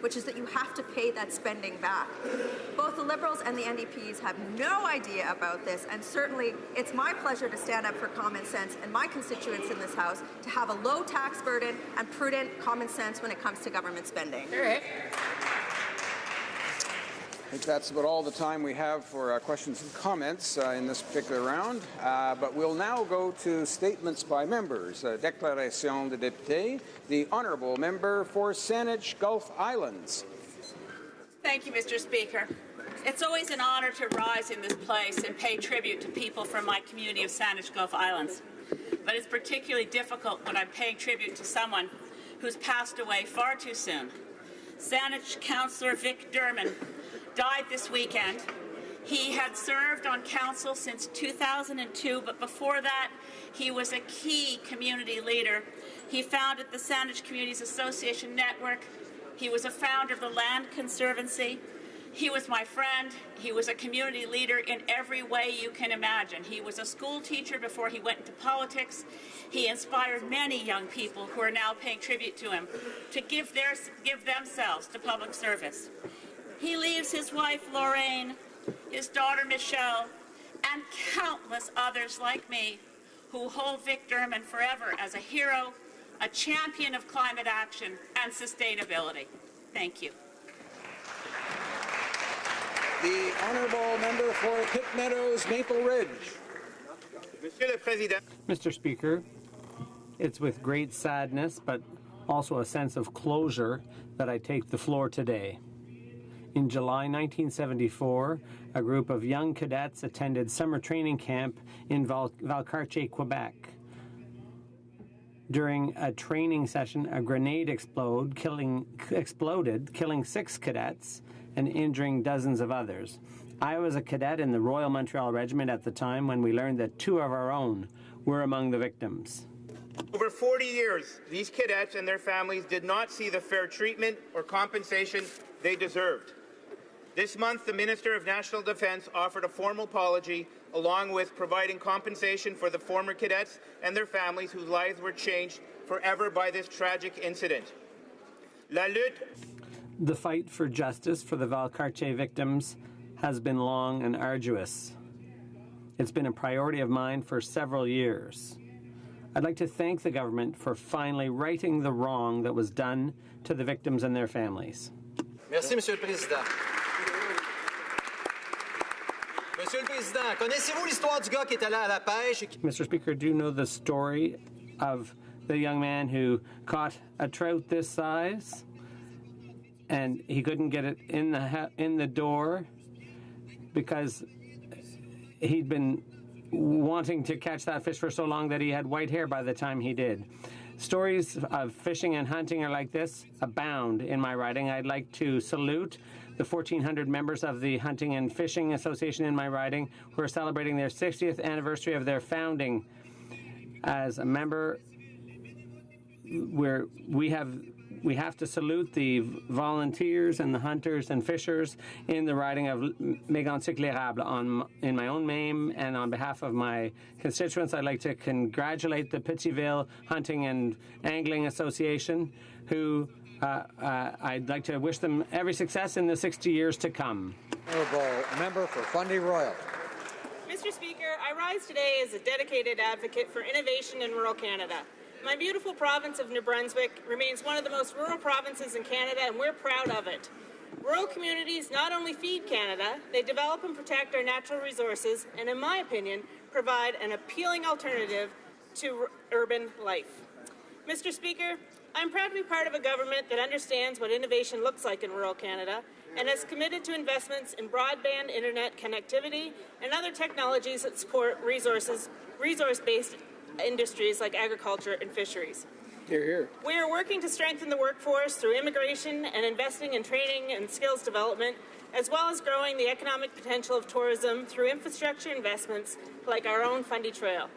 which is that you have to pay that spending back. Both the Liberals and the NDPs have no idea about this, and certainly it's my pleasure to stand up for common sense and my constituents in this House to have a low tax burden and prudent common sense when it comes to government spending. All right. I think that's about all the time we have for questions and comments in this particular round. But we'll now go to statements by members. Déclaration de député. The honourable member for Saanich Gulf Islands. Thank you, Mr. Speaker. It's always an honour to rise in this place and pay tribute to people from my community of Saanich Gulf Islands. But it's particularly difficult when I'm paying tribute to someone who's passed away far too soon. Saanich Councillor Vic Derman died this weekend. He had served on council since 2002, but before that, he was a key community leader. He founded the Saanich Communities Association Network. He was a founder of the Land Conservancy. He was my friend. He was a community leader in every way you can imagine. He was a school teacher before he went into politics. He inspired many young people who are now paying tribute to him to give themselves to public service. He leaves his wife, Lorraine, his daughter, Michelle, and countless others like me who hold Vic Derman forever as a hero, a champion of climate action and sustainability. Thank you. The honourable member for Pitt Meadows, Maple Ridge. Monsieur le Président. Mr. Speaker, it's with great sadness, but also a sense of closure, that I take the floor today. In July 1974, a group of young cadets attended summer training camp in Valcartier, Quebec. During a training session, a grenade exploded, killing 6 cadets and injuring dozens of others. I was a cadet in the Royal Montreal Regiment at the time when we learned that 2 of our own were among the victims. Over 40 years, these cadets and their families did not see the fair treatment or compensation they deserved. This month, the Minister of National Defence offered a formal apology, along with providing compensation for the former cadets and their families whose lives were changed forever by this tragic incident. The fight for justice for the Valcartier victims has been long and arduous. It's been a priority of mine for several years. I'd like to thank the government for finally righting the wrong that was done to the victims and their families. Merci, Monsieur le Président. Monsieur le Président, connaissez-vous l'histoire du gars qui est allé à la pêche? Mr. Speaker, do you know the story of the young man who caught a trout this size and he couldn't get it in the door because he'd been wanting to catch that fish for so long that he had white hair by the time he did? Stories of fishing and hunting are like this abound in my writing. I'd like to salute the 1,400 members of the Hunting and Fishing Association in my riding who are celebrating their 60th anniversary of their founding. As a member, we have to salute the volunteers and the hunters and fishers in the riding of Mégantic l'Érable. In my own name and on behalf of my constituents, I'd like to congratulate the Pittsville Hunting and Angling Association, who I'd like to wish them every success in the 60 years to come. Honourable member for Fundy Royal. Mr. Speaker, I rise today as a dedicated advocate for innovation in rural Canada. My beautiful province of New Brunswick remains one of the most rural provinces in Canada, and we're proud of it. Rural communities not only feed Canada, they develop and protect our natural resources, and in my opinion, provide an appealing alternative to urban life. Mr. Speaker, I'm proud to be part of a government that understands what innovation looks like in rural Canada and is committed to investments in broadband internet connectivity and other technologies that support resource-based industries like agriculture and fisheries. Hear, hear. We are working to strengthen the workforce through immigration and investing in training and skills development, as well as growing the economic potential of tourism through infrastructure investments like our own Fundy Trail.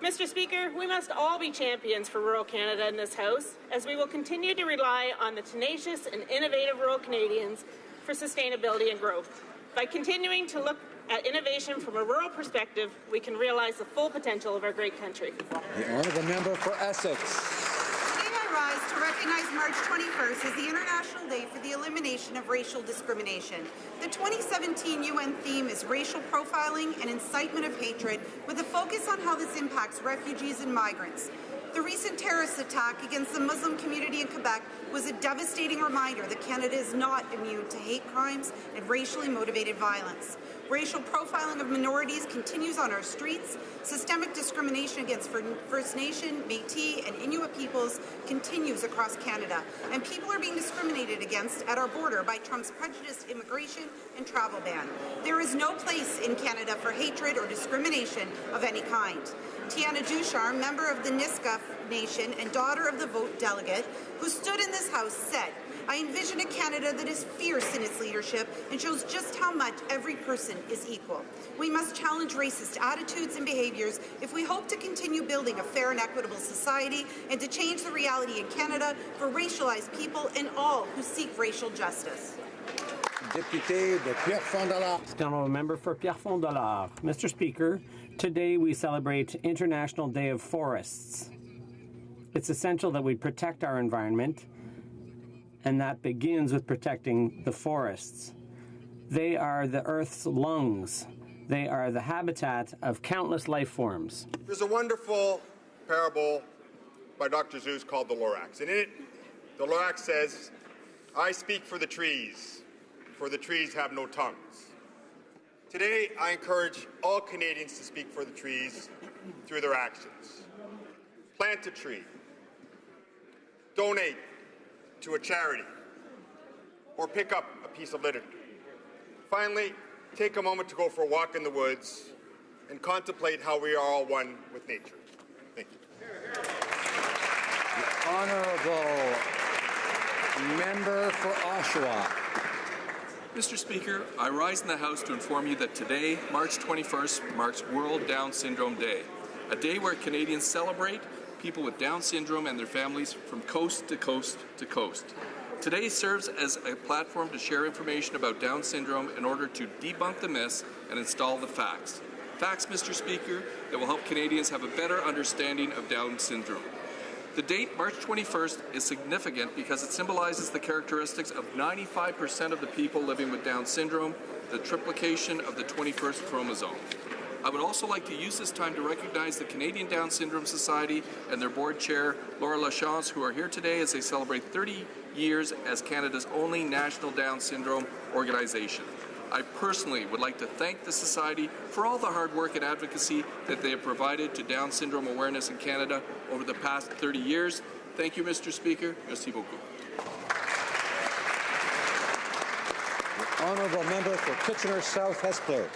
Mr. Speaker, we must all be champions for rural Canada in this House, as we will continue to rely on the tenacious and innovative rural Canadians for sustainability and growth. By continuing to look at innovation from a rural perspective, we can realize the full potential of our great country. The honourable member for Essex. Today I rise to recognize March 21st as the International Day for the definition of racial discrimination. The 2017 UN theme is racial profiling and incitement of hatred, with a focus on how this impacts refugees and migrants. The recent terrorist attack against the Muslim community in Quebec was a devastating reminder that Canada is not immune to hate crimes and racially motivated violence. Racial profiling of minorities continues on our streets. Systemic discrimination against First Nation, Métis, and Inuit peoples continues across Canada, and people are being discriminated against at our border by Trump's prejudiced immigration and travel ban. There is no place in Canada for hatred or discrimination of any kind. Tiana Ducharme, member of the Nisga'a Nation and daughter of the vote delegate, who stood in this House, said, "I envision a Canada that is fierce in its leadership and shows just how much every person is equal. We must challenge racist attitudes and behaviours if we hope to continue building a fair and equitable society and to change the reality in Canada for racialized people and all who seek racial justice." Député de Pierrefonds-Dollard. Honourable Member for Pierrefonds-Dollard. Mr. Speaker, today we celebrate International Day of Forests. It's essential that we protect our environment, and that begins with protecting the forests. They are the Earth's lungs. They are the habitat of countless life forms. There's a wonderful parable by Dr. Seuss called The Lorax. And in it, the Lorax says, "I speak for the trees, for the trees have no tongues." Today, I encourage all Canadians to speak for the trees through their actions. Plant a tree. Donate to a charity, or pick up a piece of litter. Finally, take a moment to go for a walk in the woods and contemplate how we are all one with nature. Thank you. The Honourable Member for Oshawa. Mr. Speaker, I rise in the House to inform you that today, March 21st, marks World Down Syndrome Day, a day where Canadians celebrate people with Down syndrome and their families from coast to coast to coast. Today serves as a platform to share information about Down syndrome in order to debunk the myths and install the facts. Facts, Mr. Speaker, that will help Canadians have a better understanding of Down syndrome. The date, March 21st, is significant because it symbolizes the characteristics of 95% of the people living with Down syndrome, the triplication of the 21st chromosome. I would also like to use this time to recognize the Canadian Down Syndrome Society and their board chair, Laura Lachance, who are here today as they celebrate 30 years as Canada's only national Down syndrome organization. I personally would like to thank the Society for all the hard work and advocacy that they have provided to Down syndrome awareness in Canada over the past 30 years. Thank you, Mr. Speaker. Merci beaucoup. The Honourable Member for Kitchener South Hespeler.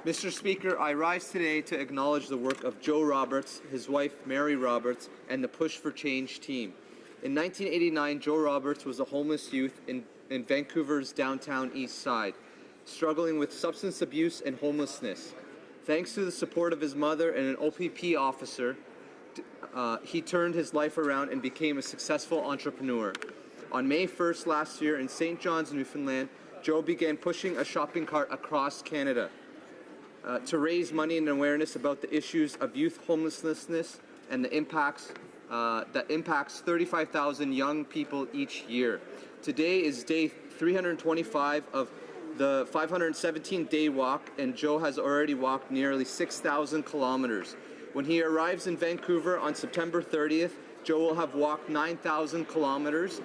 Mr. Speaker, I rise today to acknowledge the work of Joe Roberts, his wife Mary Roberts, and the Push for Change team. In 1989, Joe Roberts was a homeless youth in Vancouver's downtown east side, struggling with substance abuse and homelessness. Thanks to the support of his mother and an OPP officer, he turned his life around and became a successful entrepreneur. On May 1st last year in St. John's, Newfoundland, Joe began pushing a shopping cart across Canada to raise money and awareness about the issues of youth homelessness and the impacts that impacts 35,000 young people each year. Today is day 325 of the 517-day walk, and Joe has already walked nearly 6,000 kilometers. When he arrives in Vancouver on September 30th, Joe will have walked 9,000 kilometers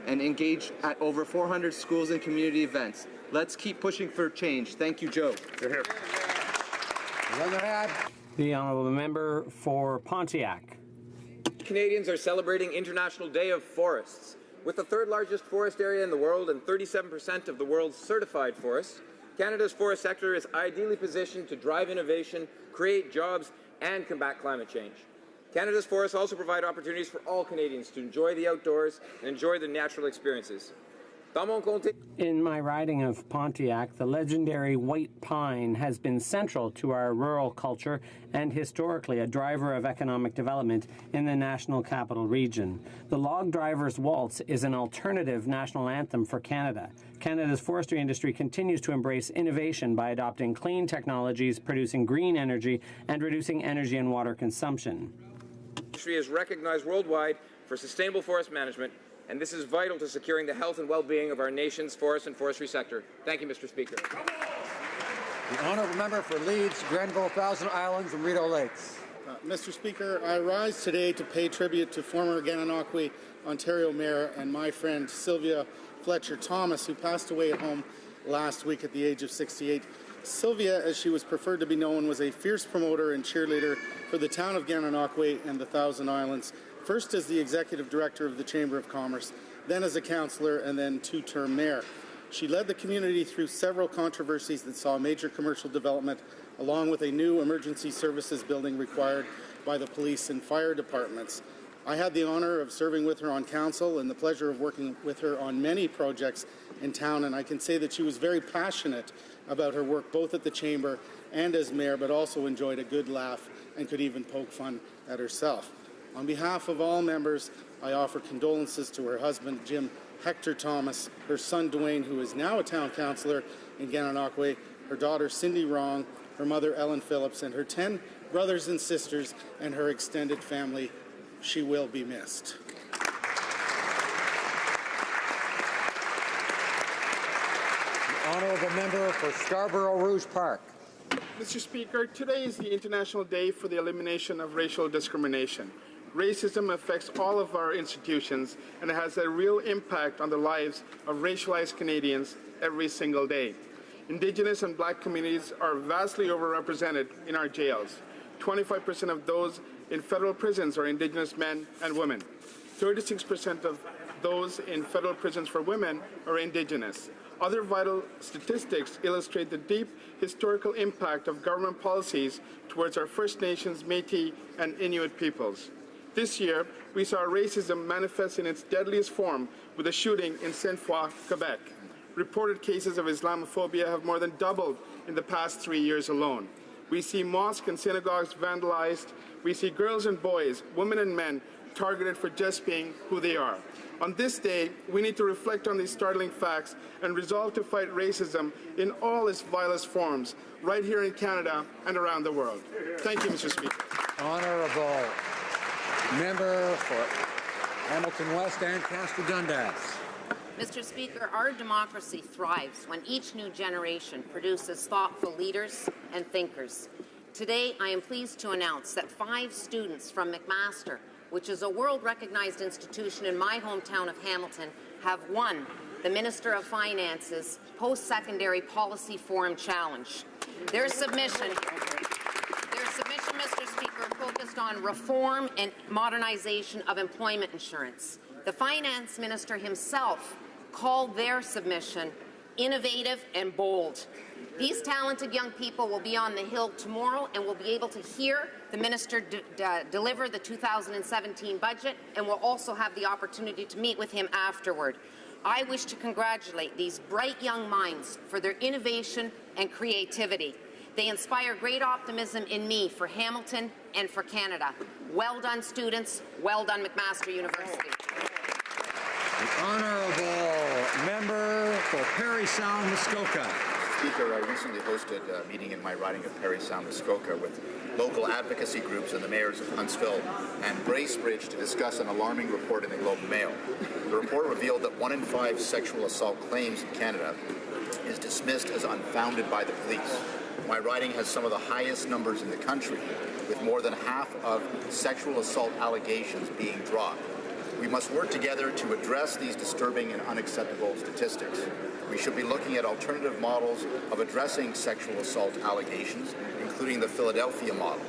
and engaged at over 400 schools and community events. Let's keep pushing for change. Thank you, Joe. You're here. The Honourable Member for Pontiac. Canadians are celebrating International Day of Forests. With the third largest forest area in the world and 37% of the world's certified forests, Canada's forest sector is ideally positioned to drive innovation, create jobs, and combat climate change. Canada's forests also provide opportunities for all Canadians to enjoy the outdoors and enjoy the natural experiences. In my riding of Pontiac, the legendary white pine has been central to our rural culture and historically a driver of economic development in the National Capital Region. The Log Driver's Waltz is an alternative national anthem for Canada. Canada's forestry industry continues to embrace innovation by adopting clean technologies, producing green energy, and reducing energy and water consumption. The industry is recognized worldwide for sustainable forest management, and this is vital to securing the health and well-being of our nation's forest and forestry sector. Thank you, Mr. Speaker. The honourable member for Leeds, Grenville, Thousand Islands, and Rideau Lakes. Mr. Speaker, I rise today to pay tribute to former Gananoque, Ontario Mayor and my friend Sylvia Fletcher Thomas, who passed away at home last week at the age of 68. Sylvia, as she was preferred to be known, was a fierce promoter and cheerleader for the town of Gananoque and the Thousand Islands, first as the executive director of the Chamber of Commerce, then as a councillor, and then two-term mayor. She led the community through several controversies that saw major commercial development, along with a new emergency services building required by the police and fire departments. I had the honour of serving with her on council and the pleasure of working with her on many projects in town, and I can say that she was very passionate about her work both at the Chamber and as mayor, but also enjoyed a good laugh and could even poke fun at herself. On behalf of all members, I offer condolences to her husband, Jim Hector Thomas, her son, Dwayne, who is now a town councillor in Gananoque, her daughter, Cindy Wrong, her mother, Ellen Phillips, and her 10 brothers and sisters, and her extended family. She will be missed. The honourable member for Scarborough Rouge Park. Mr. Speaker, today is the International Day for the Elimination of Racial Discrimination. Racism affects all of our institutions, and it has a real impact on the lives of racialized Canadians every single day. Indigenous and Black communities are vastly overrepresented in our jails. 25% of those in federal prisons are Indigenous men and women. 36% of those in federal prisons for women are Indigenous. Other vital statistics illustrate the deep historical impact of government policies towards our First Nations, Métis, and Inuit peoples. This year, we saw racism manifest in its deadliest form with a shooting in Sainte-Foy, Quebec. Reported cases of Islamophobia have more than doubled in the past 3 years alone. We see mosques and synagogues vandalized. We see girls and boys, women and men targeted for just being who they are. On this day, we need to reflect on these startling facts and resolve to fight racism in all its vilest forms, right here in Canada and around the world. Thank you, Mr. Speaker. Honourable member for Hamilton West and Castle Dundas. Mr. Speaker, our democracy thrives when each new generation produces thoughtful leaders and thinkers. Today, I am pleased to announce that 5 students from McMaster, which is a world-recognized institution in my hometown of Hamilton, have won the Minister of Finance's Post-Secondary Policy Forum Challenge. Their submission, Mr. Speaker, focused on reform and modernization of employment insurance. The Finance Minister himself called their submission innovative and bold. These talented young people will be on the Hill tomorrow and will be able to hear the Minister deliver the 2017 budget, and will also have the opportunity to meet with him afterward. I wish to congratulate these bright young minds for their innovation and creativity. They inspire great optimism in me for Hamilton and for Canada. Well done, students. Well done, McMaster University. The honourable member for Parry Sound, Muskoka. Speaker, I recently hosted a meeting in my riding of Parry Sound, Muskoka with local advocacy groups and the mayors of Huntsville and Bracebridge to discuss an alarming report in the Globe and Mail. The report revealed that 1 in 5 sexual assault claims in Canada is dismissed as unfounded by the police. My riding has some of the highest numbers in the country, with more than half of sexual assault allegations being dropped. We must work together to address these disturbing and unacceptable statistics. We should be looking at alternative models of addressing sexual assault allegations, including the Philadelphia model.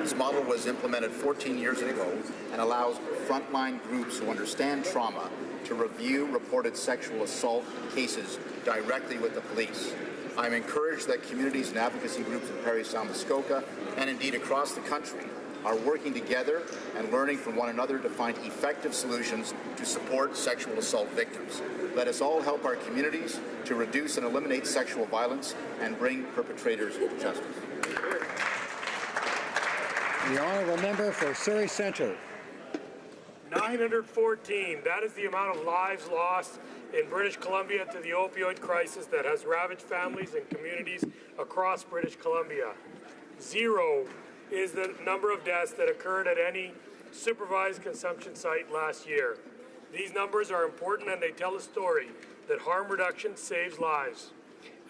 This model was implemented 14 years ago and allows frontline groups who understand trauma to review reported sexual assault cases directly with the police. I'm encouraged that communities and advocacy groups in Parry Sound, Muskoka, and indeed across the country, are working together and learning from one another to find effective solutions to support sexual assault victims. Let us all help our communities to reduce and eliminate sexual violence and bring perpetrators to justice. The honourable member for Surrey Centre. 914. That is the amount of lives lost in British Columbia to the opioid crisis that has ravaged families and communities across British Columbia. 0 is the number of deaths that occurred at any supervised consumption site last year. These numbers are important and they tell a story that harm reduction saves lives.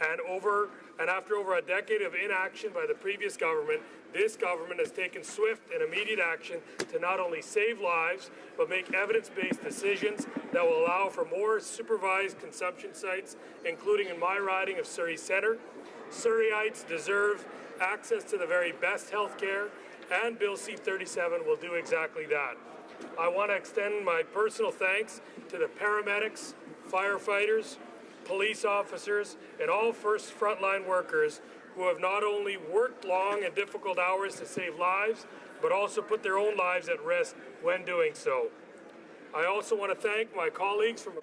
And after over a decade of inaction by the previous government, this government has taken swift and immediate action to not only save lives, but make evidence-based decisions that will allow for more supervised consumption sites, including in my riding of Surrey Centre. Surreyites deserve access to the very best health care, and Bill C-37 will do exactly that. I want to extend my personal thanks to the paramedics, firefighters, police officers, and all first frontline workers who have not only worked long and difficult hours to save lives, but also put their own lives at risk when doing so. I also want to thank my colleagues from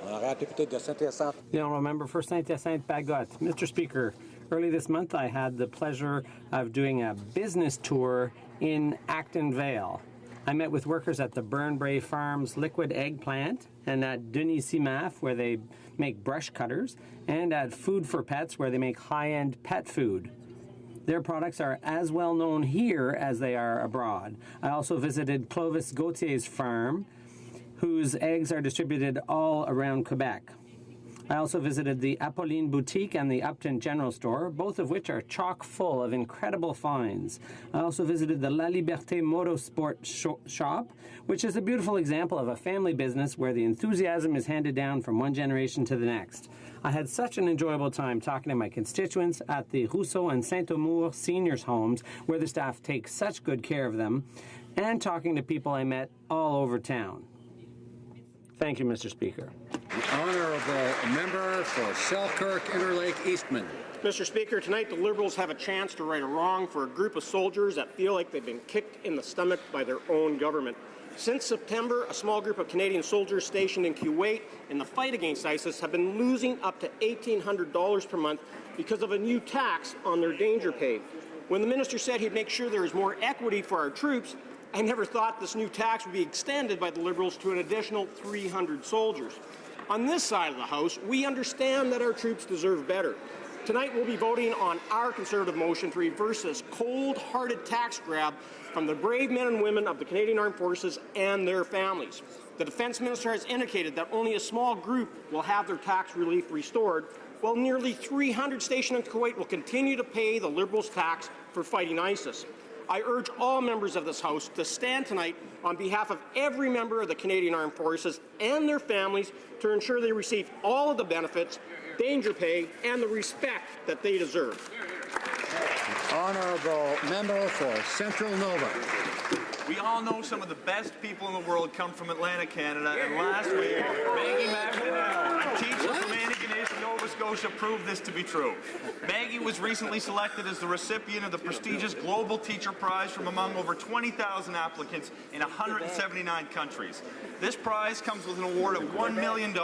The Honourable Member for Saint-Hyacinthe-Bagotte. Mr. Speaker, early this month I had the pleasure of doing a business tour in Acton Vale. I met with workers at the Burnbrae Farms liquid egg plant and at Denis Simaf where they make brush cutters and at Food for Pets where they make high-end pet food. Their products are as well known here as they are abroad. I also visited Clovis Gautier's farm, whose eggs are distributed all around Quebec. I also visited the Apolline Boutique and the Upton General Store, both of which are chock full of incredible finds. I also visited the La Liberté Motorsport shop, which is a beautiful example of a family business where the enthusiasm is handed down from one generation to the next. I had such an enjoyable time talking to my constituents at the Rousseau and Saint-Amour seniors' homes, where the staff takes such good care of them, and talking to people I met all over town. Thank you, Mr. Speaker. The Honourable Member for Selkirk Interlake Eastman. Mr. Speaker, tonight the Liberals have a chance to right a wrong for a group of soldiers that feel like they've been kicked in the stomach by their own government. Since September, a small group of Canadian soldiers stationed in Kuwait in the fight against ISIS have been losing up to $1,800 per month because of a new tax on their danger pay. When the minister said he'd make sure there is more equity for our troops, I never thought this new tax would be extended by the Liberals to an additional 300 soldiers. On this side of the House, we understand that our troops deserve better. Tonight we'll be voting on our Conservative motion to reverse this cold-hearted tax grab from the brave men and women of the Canadian Armed Forces and their families. The Defence Minister has indicated that only a small group will have their tax relief restored, while nearly 300 stationed in Kuwait will continue to pay the Liberals' tax for fighting ISIS. I urge all members of this House to stand tonight on behalf of every member of the Canadian Armed Forces and their families to ensure they receive all of the benefits, danger pay, and the respect that they deserve. Honourable Member for Central Nova. We all know some of the best people in the world come from Atlantic, Canada, and last week, Maggie McNamara, a teacher from Antigonish, Nova Scotia, proved this to be true. Maggie was recently selected as the recipient of the prestigious Global Teacher Prize from among over 20,000 applicants in 179 countries. This prize comes with an award of $1 million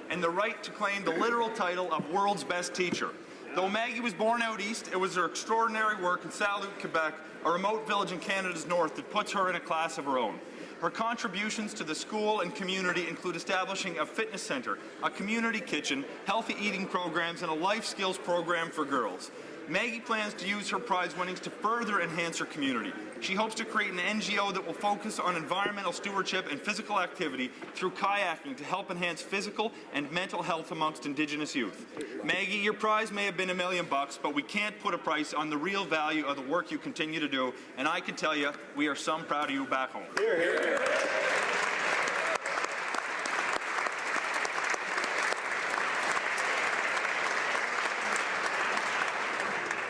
and the right to claim the literal title of World's Best Teacher. Though Maggie was born out east, it was her extraordinary work in Salut, Quebec, a remote village in Canada's north, that puts her in a class of her own. Her contributions to the school and community include establishing a fitness center, a community kitchen, healthy eating programs, and a life skills program for girls. Maggie plans to use her prize winnings to further enhance her community. She hopes to create an NGO that will focus on environmental stewardship and physical activity through kayaking to help enhance physical and mental health amongst Indigenous youth. Maggie, your prize may have been $1 million, but we can't put a price on the real value of the work you continue to do, and I can tell you, we are some proud of you back home. Hear, hear, hear.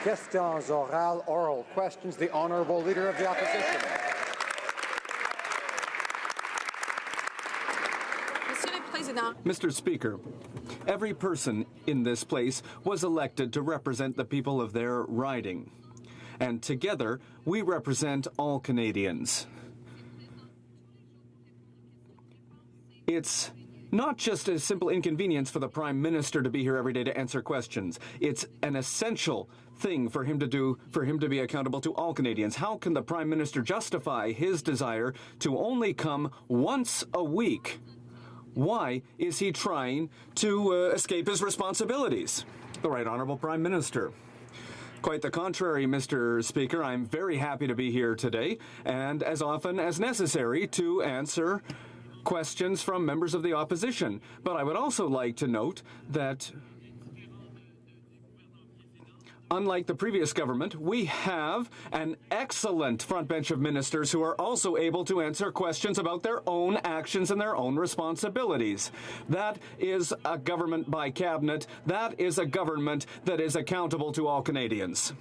Questions orales, oral questions. The Honourable Leader of the Opposition. Mr. Speaker, every person in this place was elected to represent the people of their riding. And together, we represent all Canadians. It's not just a simple inconvenience for the Prime Minister to be here every day to answer questions. It's an essential thing for him to do, for him to be accountable to all Canadians. How can the Prime Minister justify his desire to only come once a week? Why is he trying to escape his responsibilities? The Right Honourable Prime Minister. Quite the contrary, Mr. Speaker. I'm very happy to be here today and as often as necessary to answer questions from members of the opposition. But I would also like to note that unlike the previous government, we have an excellent front bench of ministers who are also able to answer questions about their own actions and their own responsibilities. That is a government by cabinet. That is a government that is accountable to all Canadians.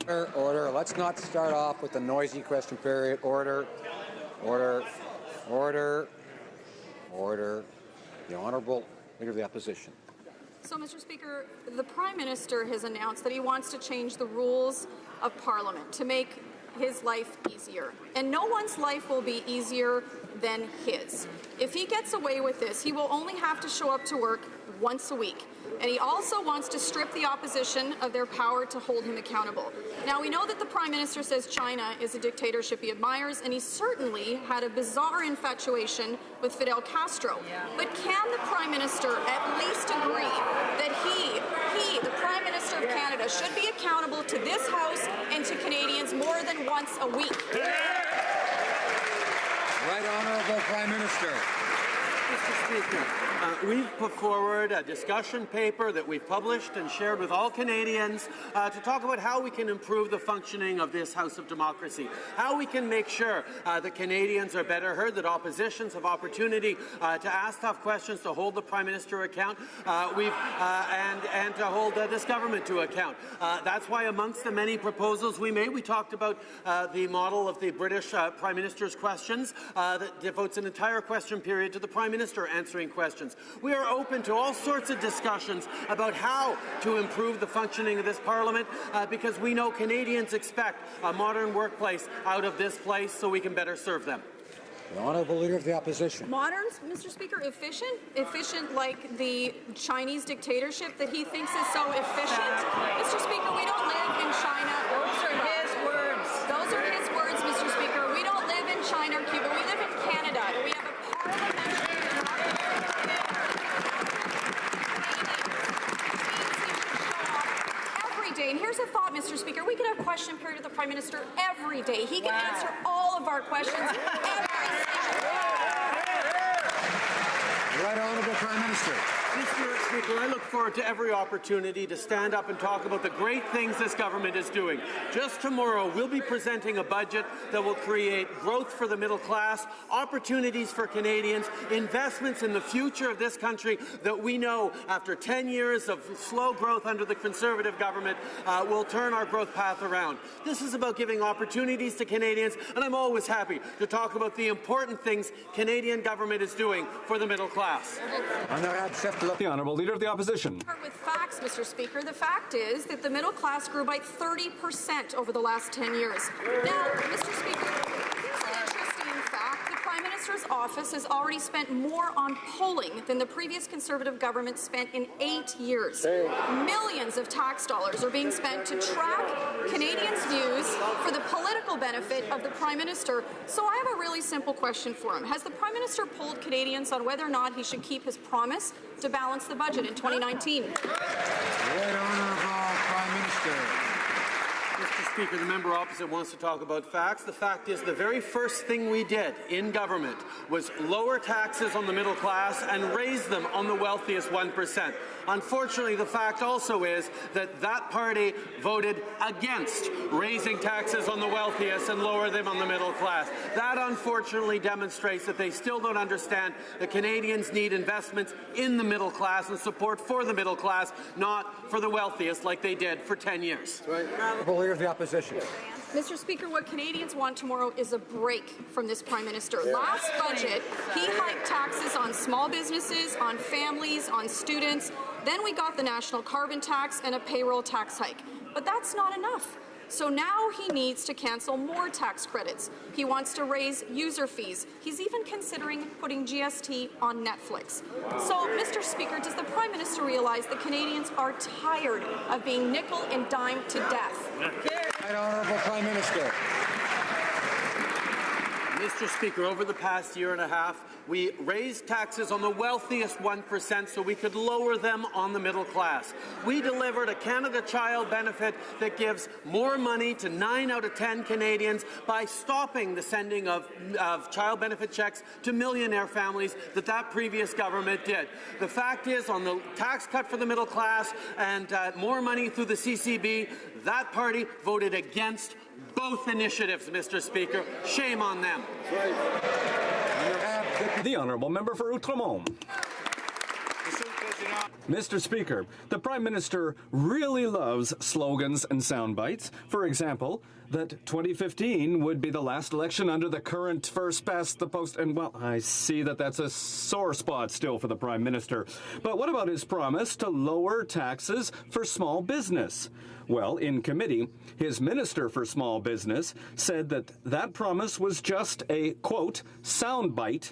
Order. Let's not start off with the noisy question period. Order. Order. Order. Order. The Honourable Leader of the Opposition. So, Mr. Speaker, the Prime Minister has announced that he wants to change the rules of Parliament to make his life easier. And no one's life will be easier than his. If he gets away with this, he will only have to show up to work once a week. And he also wants to strip the opposition of their power to hold him accountable. Now, we know that the Prime Minister says China is a dictatorship he admires, and he certainly had a bizarre infatuation with Fidel Castro. But can the Prime Minister at least agree that he, the Prime Minister of Canada, should be accountable to this House and to Canadians more than once a week? Right Honourable Prime Minister. Mr. Speaker, we've put forward a discussion paper that we've published and shared with all Canadians to talk about how we can improve the functioning of this House of Democracy, how we can make sure that Canadians are better heard, that oppositions have opportunity to ask tough questions, to hold the Prime Minister account, and to hold this government to account. That's why amongst the many proposals we made, we talked about the model of the British Prime Minister's questions that devotes an entire question period to the Prime Minister answering questions. We are open to all sorts of discussions about how to improve the functioning of this Parliament because we know Canadians expect a modern workplace out of this place so we can better serve them. The Honourable Leader of the Opposition. Modern, Mr. Speaker, efficient? Efficient like the Chinese dictatorship that he thinks is so efficient? Mr. Speaker, we don't live in China or Cuba. Those are his words. Those are his words, Mr. Speaker. We don't live in China or Cuba. We live in Canada, and we have a parliamentary and here's a thought, Mr. Speaker. We could have question period with the Prime Minister every day. He can answer all of our questions every single day. Right Honourable Prime Minister. Mr. Speaker, I look forward to every opportunity to stand up and talk about the great things this government is doing. Just tomorrow, we'll be presenting a budget that will create growth for the middle class, opportunities for Canadians, investments in the future of this country that we know, after 10 years of slow growth under the Conservative government, will turn our growth path around. This is about giving opportunities to Canadians, and I'm always happy to talk about the important things Canadian government is doing for the middle class. The Honourable Leader of the Opposition. With facts, Mr. Speaker, the fact is that the middle class grew by 30% over the last 10 years. Now, Mr. Speaker, here's an interesting fact. The Prime Minister's office has already spent more on polling than the previous Conservative government spent in 8 years. Millions of tax dollars are being spent to track Canadians' views for the political benefit of the Prime Minister. So I have a really simple question for him. Has the Prime Minister polled Canadians on whether or not he should keep his promise to balance the budget in 2019? Right Honourable Prime Minister. Mr. Speaker, the member opposite wants to talk about facts. The fact is the very first thing we did in government was lower taxes on the middle class and raise them on the wealthiest 1%. Unfortunately, the fact also is that that party voted against raising taxes on the wealthiest and lower them on the middle class. That unfortunately demonstrates that they still don't understand that Canadians need investments in the middle class and support for the middle class, not for the wealthiest like they did for 10 years. Right. Leader of the Opposition. Mr. Speaker, what Canadians want tomorrow is a break from this Prime Minister. Last budget, he hiked taxes on small businesses, on families, on students. Then we got the national carbon tax and a payroll tax hike. But that's not enough. So now he needs to cancel more tax credits. He wants to raise user fees. He's even considering putting GST on Netflix. So, Mr. Speaker, does the Prime Minister realize that Canadians are tired of being nickel and dime to death? Right Honourable Prime Minister. Mr. Speaker, over the past year and a half, We raised taxes on the wealthiest 1% so we could lower them on the middle class. We delivered a Canada Child benefit that gives more money to 9 out of 10 Canadians by stopping the sending of child benefit checks to millionaire families that previous government did. The fact is, on the tax cut for the middle class and more money through the CCB, that party voted against both initiatives, Mr. Speaker. Shame on them. The Honourable Member for Outremont. Mr. Speaker, the Prime Minister really loves slogans and sound bites. For example, that 2015 would be the last election under the current first past the post. And, well, I see that that's a sore spot still for the Prime Minister. But what about his promise to lower taxes for small business? Well, in committee, his Minister for Small Business said that that promise was just a, quote, soundbite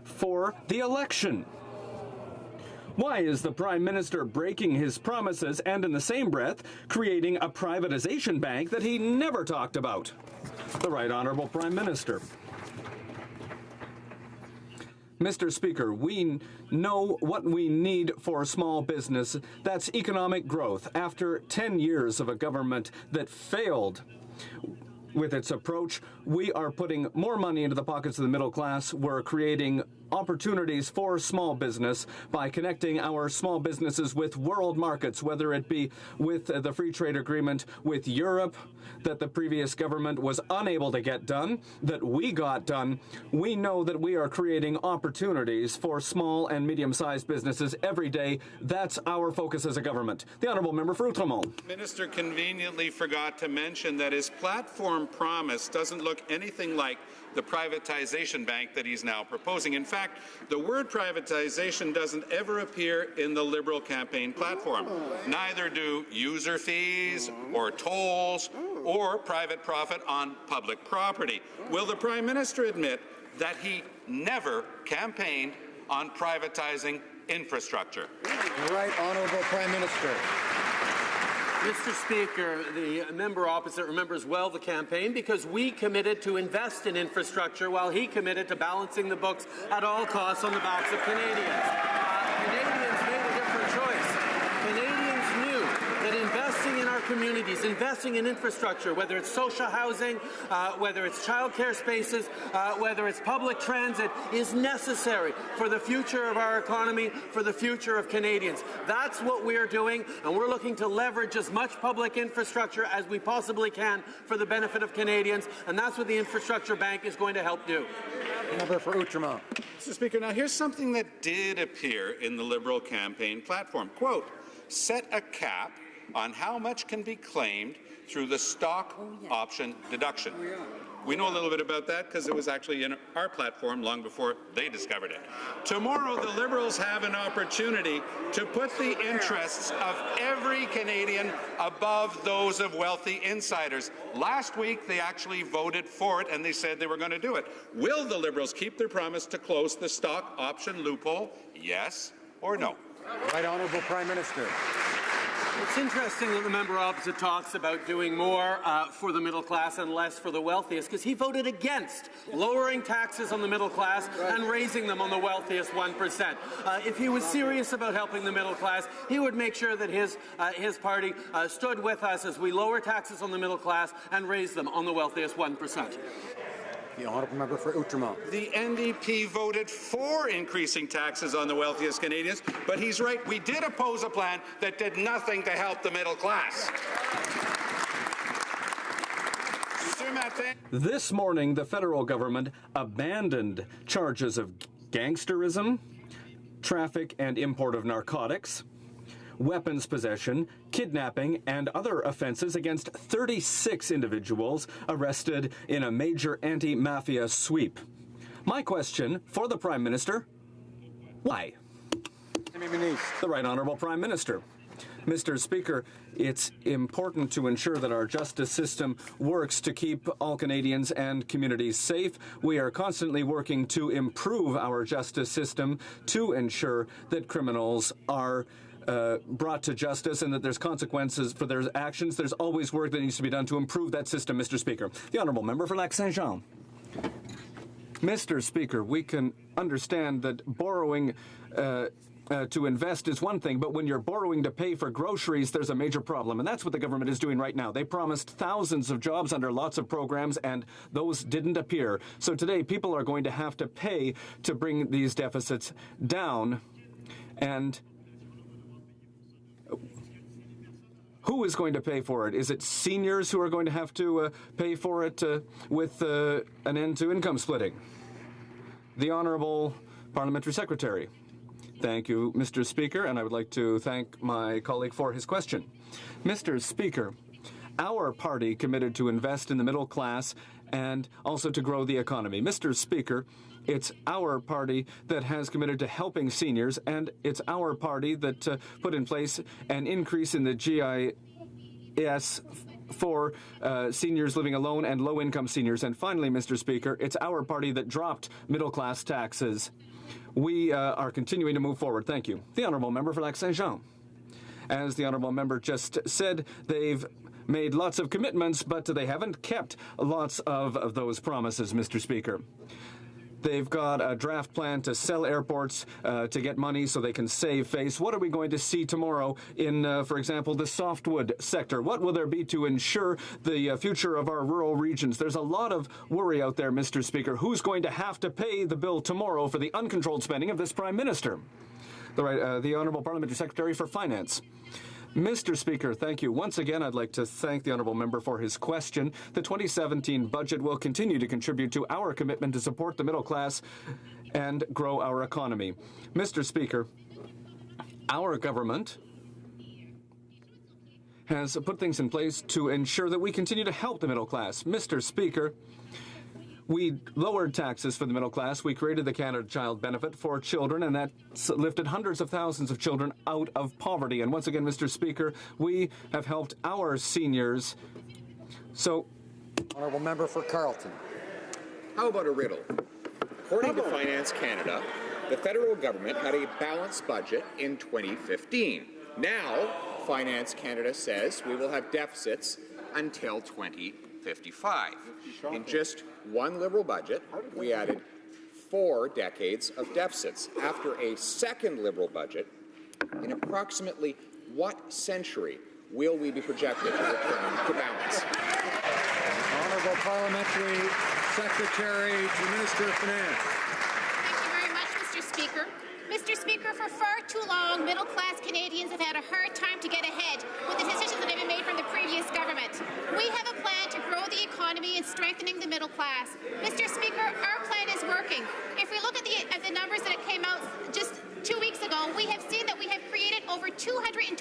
for the election. Why is the Prime Minister breaking his promises and, in the same breath, creating a privatization bank that he never talked about? The Right Honourable Prime Minister. Mr. Speaker, we know what we need for small business. That's economic growth. After 10 years of a government that failed with its approach, we are putting more money into the pockets of the middle class. We're creating opportunities for small business by connecting our small businesses with world markets, whether it be with the free trade agreement with Europe that the previous government was unable to get done, that we got done. We know that we are creating opportunities for small and medium-sized businesses every day. That's our focus as a government. The Honourable Member for Outremont. Minister conveniently forgot to mention that his platform promise doesn't look anything like the privatization bank that he's now proposing. In fact, the word privatization doesn't ever appear in the Liberal campaign platform. Neither do user fees or tolls or private profit on public property. Will the Prime Minister admit that he never campaigned on privatizing infrastructure? The Right Honourable Prime Minister. Mr. Speaker, the member opposite remembers well the campaign because we committed to invest in infrastructure while he committed to balancing the books at all costs on the backs of Canadians. Canadians made a different choice. Canadians knew that investing in our communities, investing in infrastructure, whether it's social housing, whether it's childcare spaces, whether it's public transit, is necessary for the future of our economy, for the future of Canadians. That's what we're doing, and we're looking to leverage as much public infrastructure as we possibly can for the benefit of Canadians, and that's what the Infrastructure Bank is going to help do. Member for Outremont. Mr. Speaker, now here's something that did appear in the Liberal campaign platform. Quote, set a cap on how much can be claimed through the stock option deduction. We know a little bit about that because it was actually in our platform long before they discovered it. Tomorrow, the Liberals have an opportunity to put the interests of every Canadian above those of wealthy insiders. Last week, they actually voted for it, and they said they were going to do it. Will the Liberals keep their promise to close the stock option loophole? Yes or no? Right Honourable Prime Minister. It's interesting that the member opposite talks about doing more for the middle class and less for the wealthiest, because he voted against lowering taxes on the middle class and raising them on the wealthiest 1%. If he was serious about helping the middle class, he would make sure that his party stood with us as we lower taxes on the middle class and raise them on the wealthiest 1%. The Honourable Member for Outremont. The NDP voted for increasing taxes on the wealthiest Canadians, but he's right, we did oppose a plan that did nothing to help the middle class. This morning, the federal government abandoned charges of gangsterism, traffic and import of narcotics, weapons possession, kidnapping, and other offenses against 36 individuals arrested in a major anti-mafia sweep. My question for the Prime Minister, why? The Right Honourable Prime Minister. Mr. Speaker, it's important to ensure that our justice system works to keep all Canadians and communities safe. We are constantly working to improve our justice system to ensure that criminals are brought to justice and that there's consequences for their actions. There's always work that needs to be done to improve that system, Mr. Speaker. The Honourable Member for Lac-Saint-Jean. Mr. Speaker, we can understand that borrowing to invest is one thing, but when you're borrowing to pay for groceries, there's a major problem. And that's what the government is doing right now. They promised thousands of jobs under lots of programs, and those didn't appear. So today, people are going to have to pay to bring these deficits down. And who is going to pay for it? Is it seniors who are going to have to pay for it with an end to income splitting? The Honourable Parliamentary Secretary. Thank you, Mr. Speaker, and I would like to thank my colleague for his question. Mr. Speaker, our party committed to invest in the middle class and also to grow the economy. Mr. Speaker, it's our party that has committed to helping seniors, and it's our party that put in place an increase in the GIS for seniors living alone and low-income seniors. And finally, Mr. Speaker, it's our party that dropped middle-class taxes. We are continuing to move forward. Thank you. The Honourable Member for Lac-Saint-Jean. As the Honourable Member just said, they've made lots of commitments, but they haven't kept lots of those promises, Mr. Speaker. They've got a draft plan to sell airports to get money so they can save face. What are we going to see tomorrow in, for example, the softwood sector? What will there be to ensure the future of our rural regions? There's a lot of worry out there, Mr. Speaker. Who's going to have to pay the bill tomorrow for the uncontrolled spending of this Prime Minister? The Honourable Parliamentary Secretary for Finance. Mr. Speaker, thank you. Once again, I'd like to thank the Honourable Member for his question. The 2017 budget will continue to contribute to our commitment to support the middle class and grow our economy. Mr. Speaker, our government has put things in place to ensure that we continue to help the middle class. Mr. Speaker, we lowered taxes for the middle class. We created the Canada Child Benefit for children, and that lifted hundreds of thousands of children out of poverty. And once again, Mr. Speaker, we have helped our seniors. So, Honourable Member for Carleton. How about a riddle? According to Finance Canada, the federal government had a balanced budget in 2015. Now, Finance Canada says we will have deficits until 2055. In just one Liberal budget, we added 4 decades of deficits. After a second Liberal budget, in approximately what century will we be projected to return to balance? Honourable Parliamentary Secretary to the Minister of Finance. Thank you very much, Mr. Speaker. Mr. Speaker, for far too long, middle-class Canadians have had a hard time to get ahead with the decisions that have been made from the previous government. We have a plan to grow the economy and strengthening the middle class. Mr. Speaker, our plan is working. If we look at the numbers that came out just 2 weeks ago, we have seen that we have created over 220,000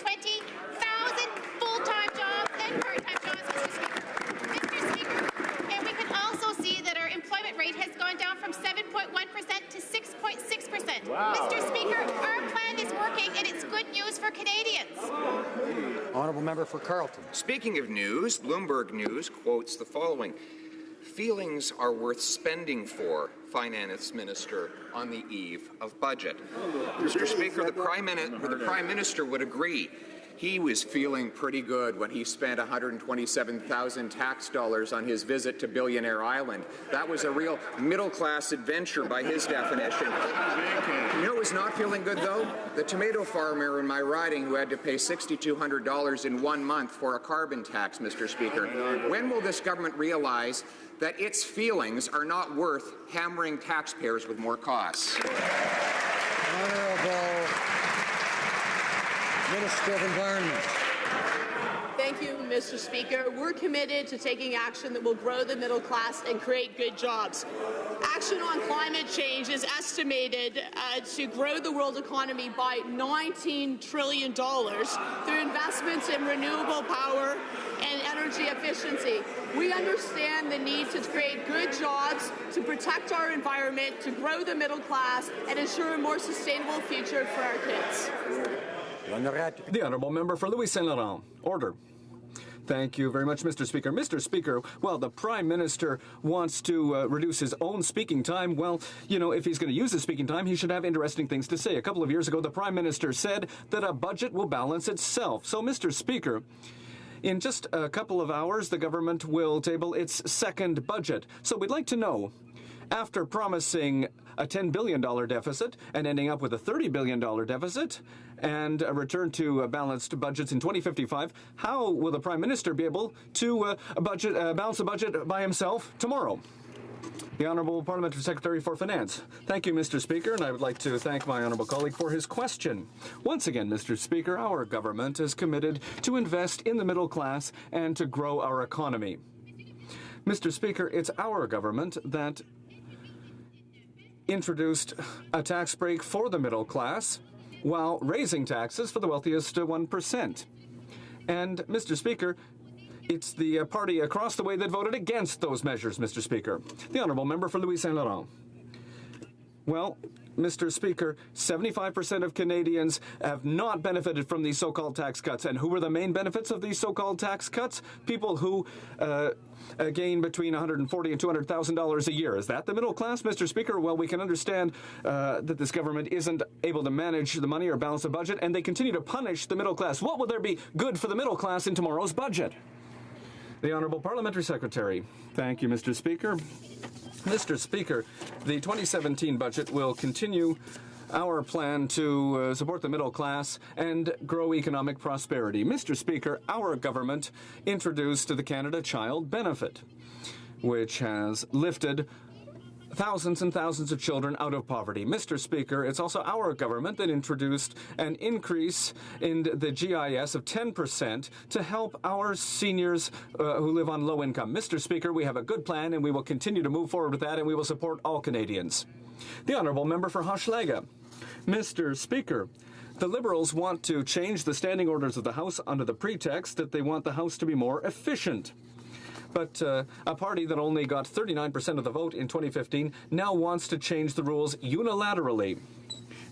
full-time jobs and part-time jobs, Mr. Speaker. Mr. Speaker, and we can also see that our employment rate has gone down from 7.1% to 6.6%. Wow. Mr. Speaker, our plan is working, and it's good news for Canadians. Honourable Member for Carleton. Speaking of news, Bloomberg News quotes the following. Feelings are worth spending for, Finance Minister on the eve of budget. Mr. Speaker, the Prime Minister would agree. He was feeling pretty good when he spent $127,000 tax dollars on his visit to Billionaire Island. That was a real middle-class adventure by his definition. You know who was not feeling good, though? The tomato farmer in my riding who had to pay $6,200 in 1 month for a carbon tax, Mr. Speaker. When will this government realize that its feelings are not worth hammering taxpayers with more costs? Honourable Minister of Environment. Thank you, Mr. Speaker. We're committed to taking action that will grow the middle class and create good jobs. Action on climate change is estimated to grow the world economy by $19 trillion through investments in renewable power and energy efficiency. We understand the need to create good jobs, to protect our environment, to grow the middle class, and ensure a more sustainable future for our kids. The Honourable Member for Louis Saint Laurent. Order. Thank you very much, Mr. Speaker. Mr. Speaker, well, the Prime Minister wants to reduce his own speaking time. Well, you know, if he's going to use his speaking time, he should have interesting things to say. A couple of years ago, the Prime Minister said that a budget will balance itself. So, Mr. Speaker, in just a couple of hours, the government will table its second budget. So we'd like to know, After promising a $10 billion deficit and ending up with a $30 billion deficit and a return to balanced budgets in 2055, how will the Prime Minister be able to balance the budget by himself tomorrow? The Honourable Parliamentary Secretary for Finance. Thank you, Mr. Speaker, and I would like to thank my honourable colleague for his question. Once again, Mr. Speaker, our government is committed to invest in the middle class and to grow our economy. Mr. Speaker, it's our government that introduced a tax break for the middle class while raising taxes for the wealthiest 1%. And, Mr. Speaker, it's the party across the way that voted against those measures, Mr. Speaker. The Honourable Member for Louis Saint Laurent. Well, Mr. Speaker, 75% of Canadians have not benefited from these so-called tax cuts. And who were the main benefits of these so-called tax cuts? People who gain between $140,000 and $200,000 a year. Is that the middle class, Mr. Speaker? Well, we can understand that this government isn't able to manage the money or balance the budget, and they continue to punish the middle class. What will there be good for the middle class in tomorrow's budget? The Honourable Parliamentary Secretary. Thank you, Mr. Speaker. Mr. Speaker, the 2017 budget will continue our plan to support the middle class and grow economic prosperity. Mr. Speaker, our government introduced the Canada Child Benefit, which has lifted thousands and thousands of children out of poverty. Mr. Speaker, it's also our government that introduced an increase in the GIS of 10% to help our seniors who live on low income. Mr. Speaker, we have a good plan and we will continue to move forward with that, and we will support all Canadians. The Honourable Member for HoC. Mr. Speaker, the Liberals want to change the standing orders of the House under the pretext that they want the House to be more efficient. But a party that only got 39% of the vote in 2015 now wants to change the rules unilaterally.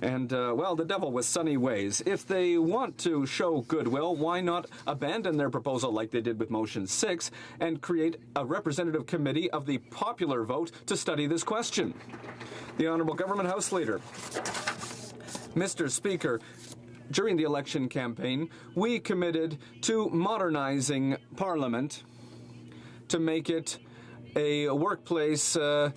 And, well, the devil with sunny ways. If they want to show goodwill, why not abandon their proposal like they did with Motion 6 and create a representative committee of the popular vote to study this question? The Honourable Government House Leader. Mr. Speaker, during the election campaign, we committed to modernizing Parliament to make it a workplace, an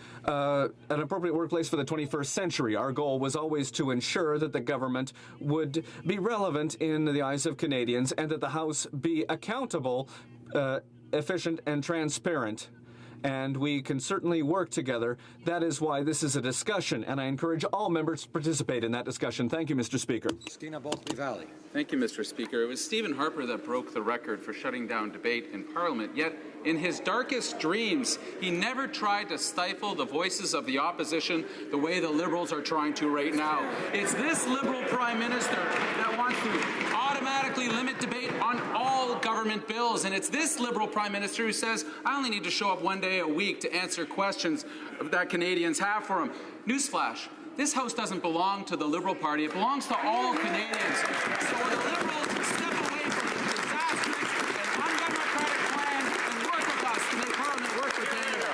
appropriate workplace for the 21st century. Our goal was always to ensure that the government would be relevant in the eyes of Canadians and that the House be accountable, efficient, and transparent. And we can certainly work together. That is why this is a discussion, and I encourage all members to participate in that discussion. Thank you, Mr. Speaker. Stina Bulkley Valley. Thank you, Mr. Speaker. It was Stephen Harper that broke the record for shutting down debate in Parliament, yet in his darkest dreams, he never tried to stifle the voices of the opposition the way the Liberals are trying to right now. It's this Liberal Prime Minister that wants to automatically limit debate on all government bills, and it's this Liberal Prime Minister who says, I only need to show up one day a week to answer questions that Canadians have for him. Newsflash, this House doesn't belong to the Liberal Party, it belongs to all Canadians. So the Liberals step away from the disastrous and undemocratic plan and work with us to make Parliament work for Canada.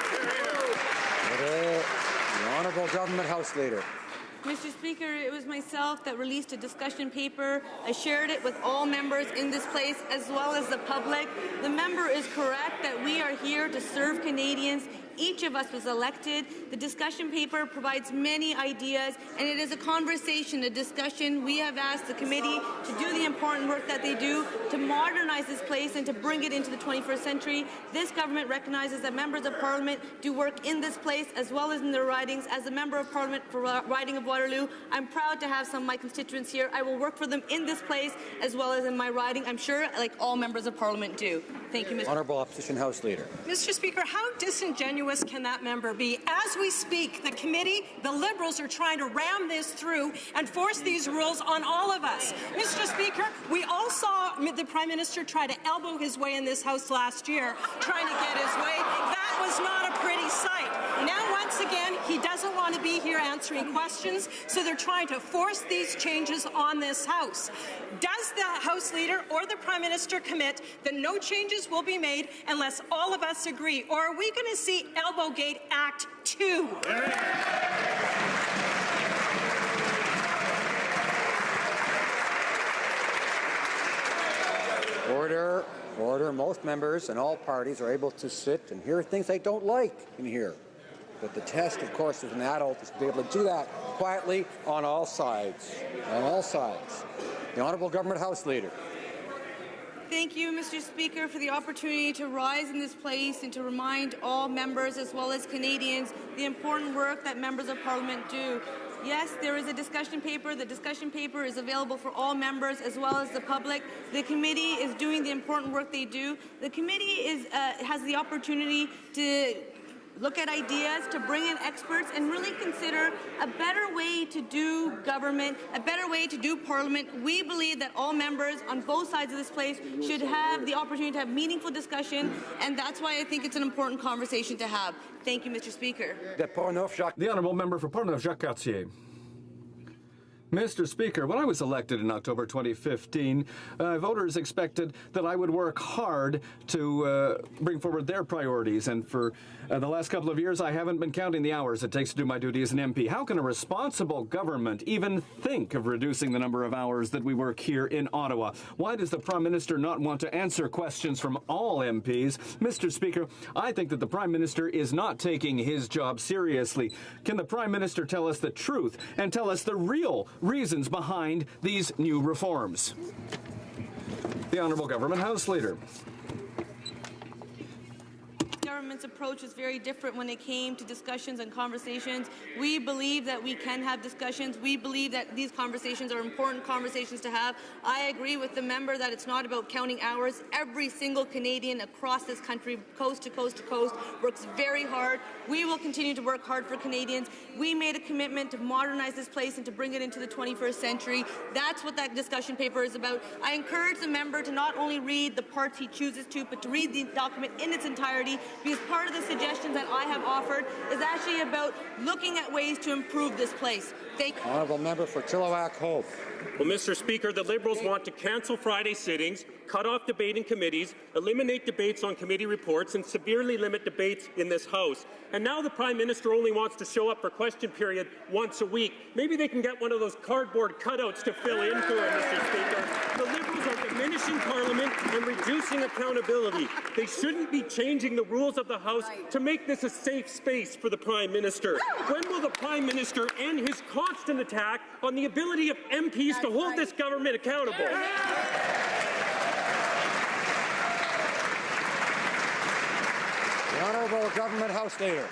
The Honourable Government House Leader. Mr. Speaker, it was myself that released a discussion paper. I shared it with all members in this place as well as the public. The member is correct that we are here to serve Canadians. Each of us was elected. The discussion paper provides many ideas, and it is a conversation, a discussion. We have asked the committee to do the important work that they do to modernize this place and to bring it into the 21st century. This government recognizes that members of Parliament do work in this place as well as in their ridings. As a member of Parliament for riding of Waterloo, I'm proud to have some of my constituents here. I will work for them in this place as well as in my riding. I'm sure like all members of Parliament do. Thank you, Mr. Honourable Opposition House Leader. Mr. Speaker, how disingenuous can that member be? As we speak, the committee, the Liberals are trying to ram this through and force these rules on all of us. Mr. Speaker, we all saw the Prime Minister try to elbow his way in this House last year, trying to get his way. That was not a pretty sight. Now, once again, he doesn't want to be here answering questions, so they're trying to force these changes on this House. Does the House Leader or the Prime Minister commit that no changes will be made unless all of us agree? Or are we going to see Elbowgate Act 2? Order. Order. Most members and all parties are able to sit and hear things they don't like in here. But the test, of course, as an adult is to be able to do that quietly on all sides. On all sides. The Honourable Government House Leader. Thank you, Mr. Speaker, for the opportunity to rise in this place and to remind all members as well as Canadians the important work that members of Parliament do. Yes, there is a discussion paper. The discussion paper is available for all members as well as the public. The committee is doing the important work they do. The committee has the opportunity to look at ideas, to bring in experts, and really consider a better way to do government, a better way to do Parliament. We believe that all members on both sides of this place should have the opportunity to have meaningful discussion, and that's why I think it's an important conversation to have. Thank you, Mr. Speaker. The Honourable Member for Portneuf, Jacques Cartier. Mr. Speaker, when I was elected in October 2015, voters expected that I would work hard to bring forward their priorities, and for the last couple of years I haven't been counting the hours it takes to do my duty as an MP. How can a responsible government even think of reducing the number of hours that we work here in Ottawa? Why does the Prime Minister not want to answer questions from all MPs? Mr. Speaker, I think that the Prime Minister is not taking his job seriously. Can the Prime Minister tell us the truth and tell us the real reasons behind these new reforms? The Honourable Government House Leader. Government's approach is very different when it came to discussions and conversations. We believe that we can have discussions. We believe that these conversations are important conversations to have. I agree with the member that it's not about counting hours. Every single Canadian across this country, coast to coast to coast, works very hard. We will continue to work hard for Canadians. We made a commitment to modernize this place and to bring it into the 21st century. That's what that discussion paper is about. I encourage the member to not only read the parts he chooses to, but to read the document in its entirety, because part of the suggestions that I have offered is actually about looking at ways to improve this place. Thank you. Honourable Member for Chilliwack Hope. Well, Mr. Speaker, the Liberals want to cancel Friday sittings, cut off debate in committees, eliminate debates on committee reports, and severely limit debates in this House. And now the Prime Minister only wants to show up for question period once a week. Maybe they can get one of those cardboard cutouts to fill in for him, Mr. Speaker. The Liberals are diminishing Parliament and reducing accountability. They shouldn't be changing the rules of the House to make this a safe space for the Prime Minister. When will the Prime Minister end his constant attack on the ability of MPs to hold this government accountable? The Honourable Government House Leader.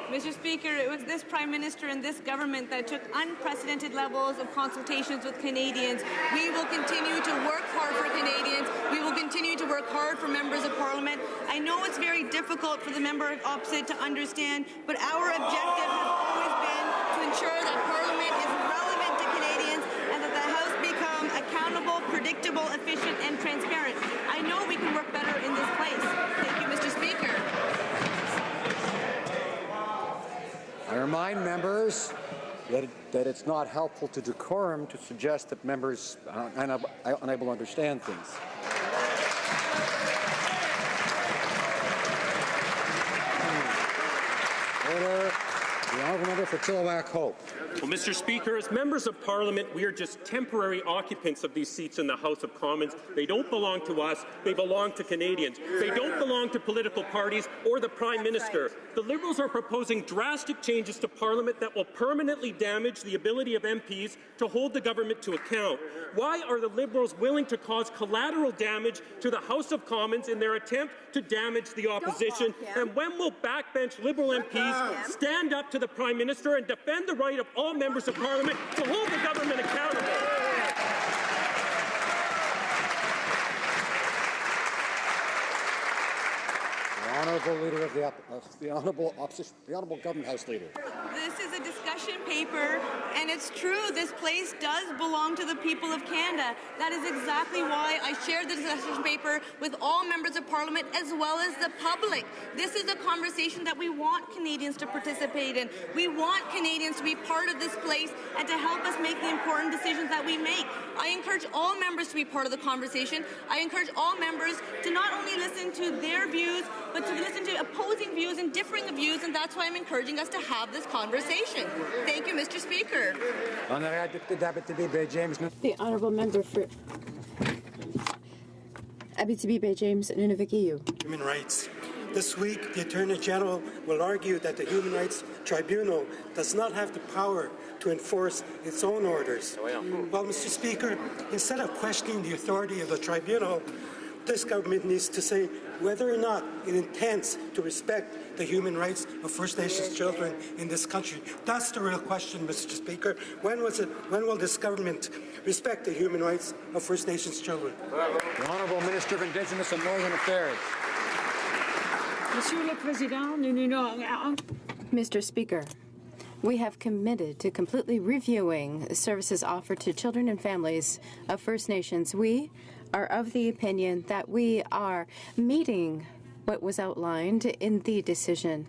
Mr. Speaker, it was this Prime Minister and this government that took unprecedented levels of consultations with Canadians. We will continue to work hard for Canadians. We will continue to work hard for members of Parliament. I know it's very difficult for the member opposite to understand, but our objective has always been to ensure that Parliament is relevant to Canadians and that the House become accountable, predictable, efficient, and transparent. I know we can work better in this place. Thank you, Mr. Speaker. I remind members that it's not helpful to decorum to suggest that members are unable to understand things. Order. The Honourable Member for Chilliwack Hope. Well, Mr. Speaker, as members of Parliament, we are just temporary occupants of these seats in the House of Commons. They don't belong to us. They belong to Canadians. They don't belong to political parties or the Prime Minister. The Liberals are proposing drastic changes to Parliament that will permanently damage the ability of MPs to hold the government to account. Why are the Liberals willing to cause collateral damage to the House of Commons in their attempt to damage the opposition? And when will backbench Liberal MPs stand up to the Prime Minister and defend the right of all members of Parliament to hold the government accountable? The Honourable Leader of the Honourable Government House Leader. This is a discussion paper, and it's true, this place does belong to the people of Canada. That is exactly why I shared the discussion paper with all members of Parliament as well as the public. This is a conversation that we want Canadians to participate in. We want Canadians to be part of this place and to help us make the important decisions that we make. I encourage all members to be part of the conversation. I encourage all members to not only listen to their views, but to listen to opposing views and differing views, and that's why I'm encouraging us to have this conversation. Thank you, Mr. Speaker. The Honourable Member for Abitibi Bay James, Nunavik. Human rights. This week, the Attorney General will argue that the Human Rights Tribunal does not have the power to enforce its own orders. Well, Mr. Speaker, instead of questioning the authority of the tribunal, this government needs to say whether or not it intends to respect the human rights of First Nations children in this country. That's the real question, Mr. Speaker. When will this government respect the human rights of First Nations children? The Honourable Minister of Indigenous and Northern Affairs. Monsieur le Président, Mr. Speaker, we have committed to completely reviewing services offered to children and families of First Nations. We are of the opinion that we are meeting what was outlined in the decision.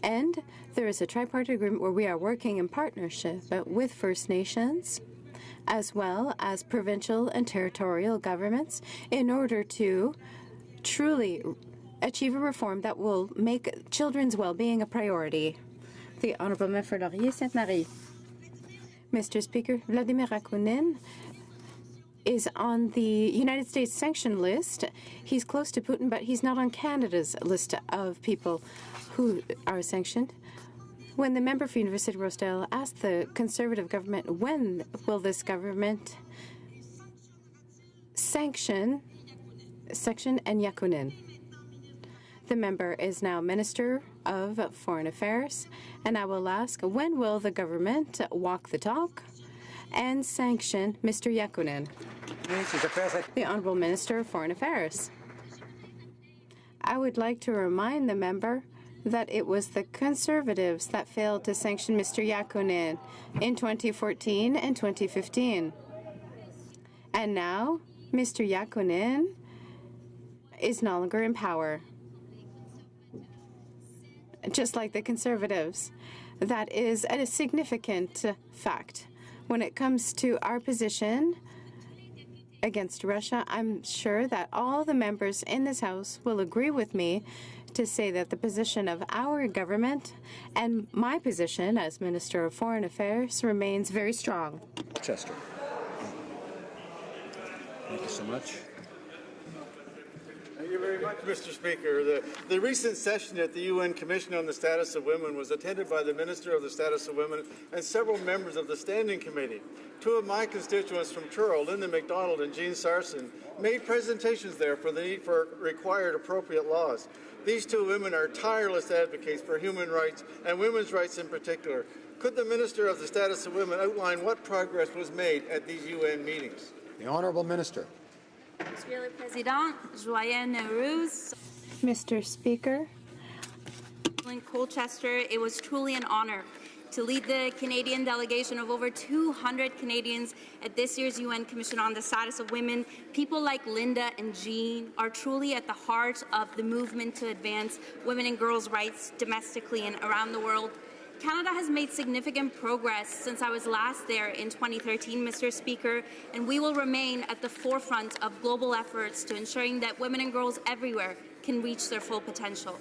And there is a tripartite agreement where we are working in partnership with First Nations as well as provincial and territorial governments in order to truly achieve a reform that will make children's well-being a priority. The Honourable Member for Laurier-Sainte-Marie. Mr. Speaker, Vladimir Rakunin is on the United States sanction list. He's close to Putin, but he's not on Canada's list of people who are sanctioned. When the member for University of Rosedale asked the Conservative government, when will this government sanction and Yakunin? The member is now Minister of Foreign Affairs, and I will ask, when will the government walk the talk and sanction Mr. Yakunin? The Honourable Minister of Foreign Affairs. I would like to remind the member that it was the Conservatives that failed to sanction Mr. Yakunin in 2014 and 2015. And now, Mr. Yakunin is no longer in power. Just like the Conservatives. That is a significant fact. When it comes to our position against Russia, I'm sure that all the members in this House will agree with me to say that the position of our government and my position as Minister of Foreign Affairs remains very strong. Chester. Thank you so much. Thank you very much, Mr. Speaker. The recent session at the UN Commission on the Status of Women was attended by the Minister of the Status of Women and several members of the Standing Committee. Two of my constituents from Truro, Linda MacDonald and Jean Sarson, made presentations there for the need for required appropriate laws. These two women are tireless advocates for human rights and women's rights in particular. Could the Minister of the Status of Women outline what progress was made at these UN meetings? The Honourable Minister. Monsieur le Président, joyeux Nowruz. Mr. Speaker. In Colchester, it was truly an honor to lead the Canadian delegation of over 200 Canadians at this year's UN Commission on the Status of Women. People like Linda and Jean are truly at the heart of the movement to advance women and girls' rights domestically and around the world. Canada has made significant progress since I was last there in 2013, Mr. Speaker, and we will remain at the forefront of global efforts to ensuring that women and girls everywhere can reach their full potential.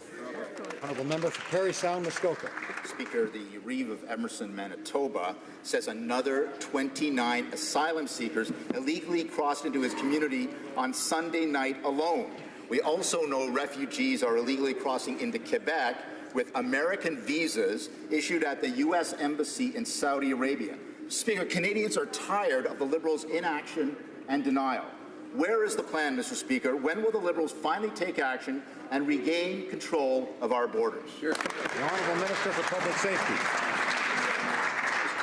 Honourable Member for Parry Sound, Muskoka. Speaker, the Reeve of Emerson, Manitoba, says another 29 asylum seekers illegally crossed into his community on Sunday night alone. We also know refugees are illegally crossing into Quebec with American visas issued at the U.S. Embassy in Saudi Arabia. Speaker, Canadians are tired of the Liberals' inaction and denial. Where is the plan, Mr. Speaker? When will the Liberals finally take action and regain control of our borders? Sure. The Honourable Minister for Public Safety.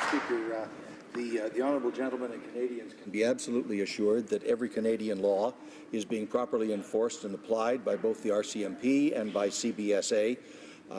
Mr. Speaker, the honourable gentleman and Canadians can be absolutely assured that every Canadian law is being properly enforced and applied by both the RCMP and by CBSA.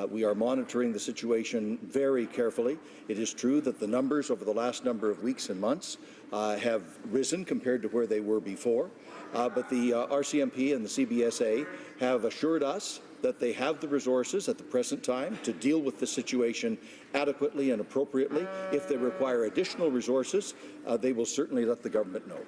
We are monitoring the situation very carefully. It is true that the numbers over the last number of weeks and months have risen compared to where they were before, but the RCMP and the CBSA have assured us that they have the resources at the present time to deal with the situation adequately and appropriately. If they require additional resources, they will certainly let the government know.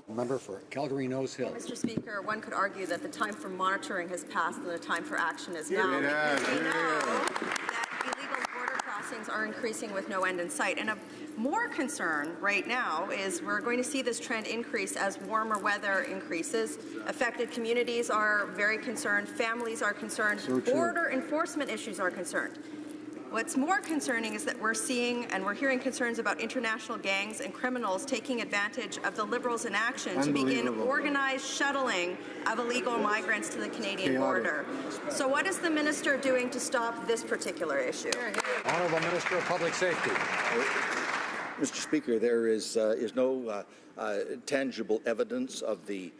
Member for Calgary Nose Hill. Mr. Speaker, one could argue that the time for monitoring has passed and the time for action is now, because we know that illegal border crossings are increasing with no end in sight. And more concern right now is we're going to see this trend increase as warmer weather increases. Affected communities are very concerned, families are concerned, border enforcement issues are concerned. What's more concerning is that we're seeing and we're hearing concerns about international gangs and criminals taking advantage of the Liberals' inaction to begin organized shuttling of illegal migrants to the Canadian border. So what is the minister doing to stop this particular issue? Honourable Minister of Public Safety. Mr. Speaker, there is no tangible evidence of the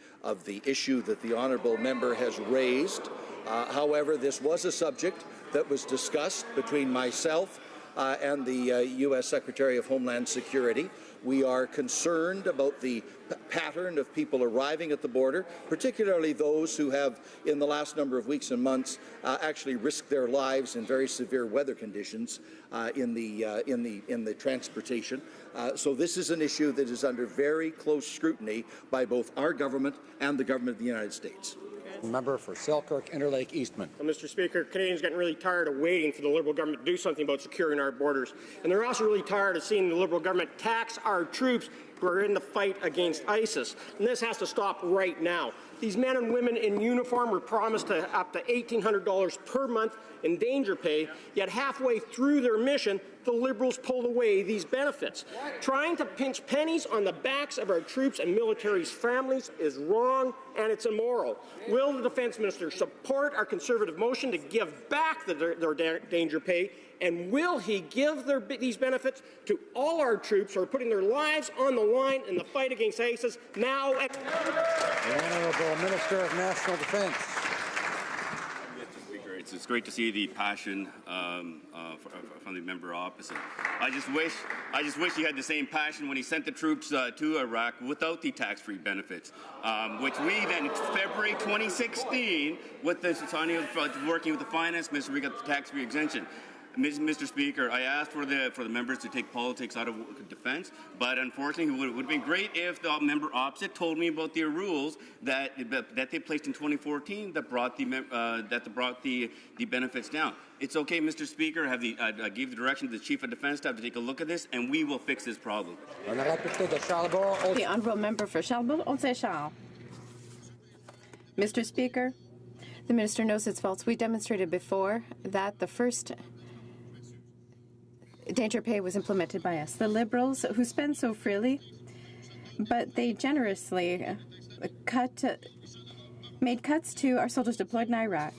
issue that the honourable member has raised. However, this was a subject that was discussed between myself and the U.S. Secretary of Homeland Security. We are concerned about the pattern of people arriving at the border, particularly those who have, in the last number of weeks and months, actually risked their lives in very severe weather conditions in the transportation. So this is an issue that is under very close scrutiny by both our government and the government of the United States. Member for Selkirk, Interlake, Eastman. Well, Mr. Speaker, Canadians are getting really tired of waiting for the Liberal government to do something about securing our borders. And they're also really tired of seeing the Liberal government tax our troops who are in the fight against ISIS. And this has to stop right now. These men and women in uniform were promised up to $1,800 per month in danger pay, yet halfway through their mission, the Liberals pulled away these benefits. Trying to pinch pennies on the backs of our troops and military's families is wrong and it's immoral. Will the Defence Minister support our Conservative motion to give back their danger pay, and will he give these benefits to all our troops who are putting their lives on the line in the fight against ISIS now? The Honourable Minister of National Defence. It's great to see the passion from the member opposite. I just wish he had the same passion when he sent the troops to Iraq without the tax-free benefits, which we then, February 2016, with the signing of working with the finance minister, we got the tax-free exemption. Mr. Speaker, I asked for the members to take politics out of defence, but unfortunately, it would have been great if the member opposite told me about their rules that they placed in 2014 that brought the benefits down. It's okay, Mr. Speaker. I gave the direction to the Chief of Defence Staff to take a look at this, and we will fix this problem. The honourable member for Charlebourg-Haute-Saint-Charles. Mr. Speaker, the minister knows its faults. We demonstrated before that the first danger pay was implemented by us. The Liberals, who spend so freely, but they generously made cuts to our soldiers deployed in Iraq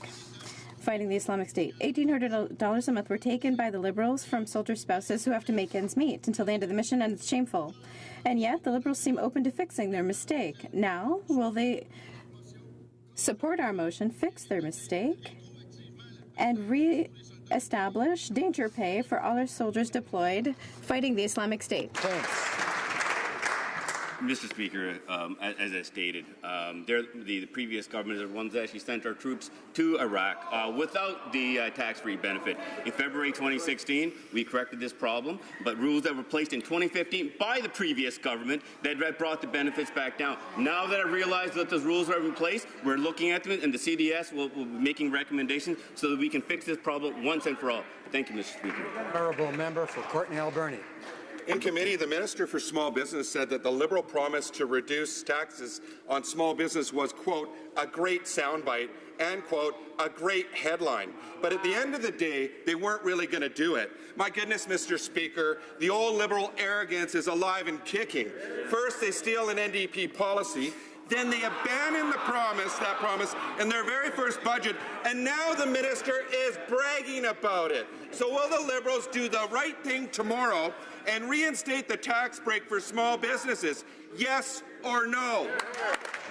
fighting the Islamic State. $1,800 a month were taken by the Liberals from soldier spouses who have to make ends meet until the end of the mission, and it's shameful. And yet, the Liberals seem open to fixing their mistake. Now, will they support our motion, fix their mistake, and re-establish danger pay for all our soldiers deployed fighting the Islamic State? Thanks. Mr. Speaker, as I stated, the previous government are the ones that actually sent our troops to Iraq without the tax-free benefit. In February 2016, we corrected this problem, but rules that were placed in 2015 by the previous government that brought the benefits back down. Now that I realize that those rules are in place, we're looking at them, and the CDS will be making recommendations so that we can fix this problem once and for all. Thank you, Mr. Speaker. Honourable member for Courtenay Alberni. In committee, the Minister for Small Business said that the Liberal promise to reduce taxes on small business was, quote, a great soundbite and, quote, a great headline. But at the end of the day, they weren't really going to do it. My goodness, Mr. Speaker, the old Liberal arrogance is alive and kicking. First, they steal an NDP policy. Then they abandon that promise in their very first budget, and now the minister is bragging about it. So will the Liberals do the right thing tomorrow and reinstate the tax break for small businesses? Yes or no?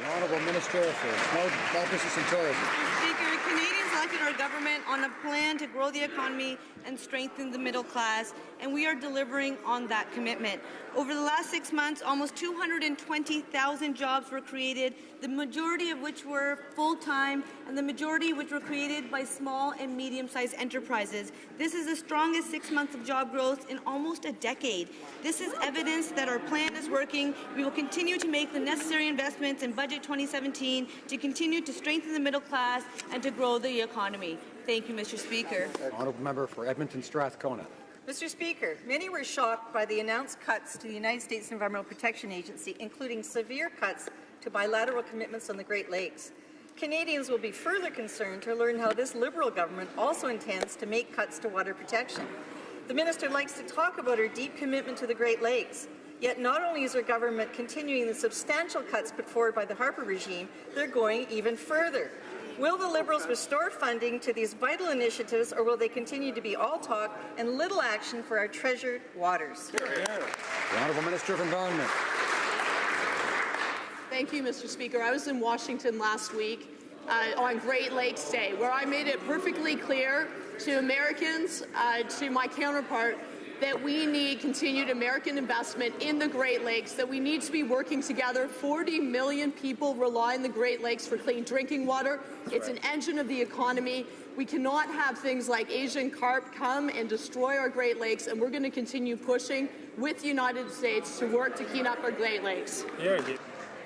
The Honourable Minister for Small Business and Tourism. Speaker, Canadians elected our government on a plan to grow the economy and strengthen the middle class, and we are delivering on that commitment. Over the last 6 months, almost 220,000 jobs were created, the majority of which were full-time, and the majority which were created by small and medium-sized enterprises. This is the strongest 6 months of job growth in almost a decade. This is evidence that our plan is working. We will continue to make the necessary investments in Budget 2017 to continue to strengthen the middle class and to grow the economy. Thank you, Mr. Speaker. Honourable member for Edmonton Strathcona. Mr. Speaker, many were shocked by the announced cuts to the United States Environmental Protection Agency, including severe cuts to bilateral commitments on the Great Lakes. Canadians will be further concerned to learn how this Liberal government also intends to make cuts to water protection. The minister likes to talk about her deep commitment to the Great Lakes, yet not only is her government continuing the substantial cuts put forward by the Harper regime, they're going even further. Will the Liberals restore funding to these vital initiatives, or will they continue to be all talk and little action for our treasured waters? The Honourable Minister of Environment. Thank you, Mr. Speaker. I was in Washington last week on Great Lakes Day, where I made it perfectly clear to Americans, to my counterpart, that we need continued American investment in the Great Lakes, that we need to be working together. 40 million people rely on the Great Lakes for clean drinking water. It's an engine of the economy. We cannot have things like Asian carp come and destroy our Great Lakes, and we're going to continue pushing with the United States to work to clean up our Great Lakes.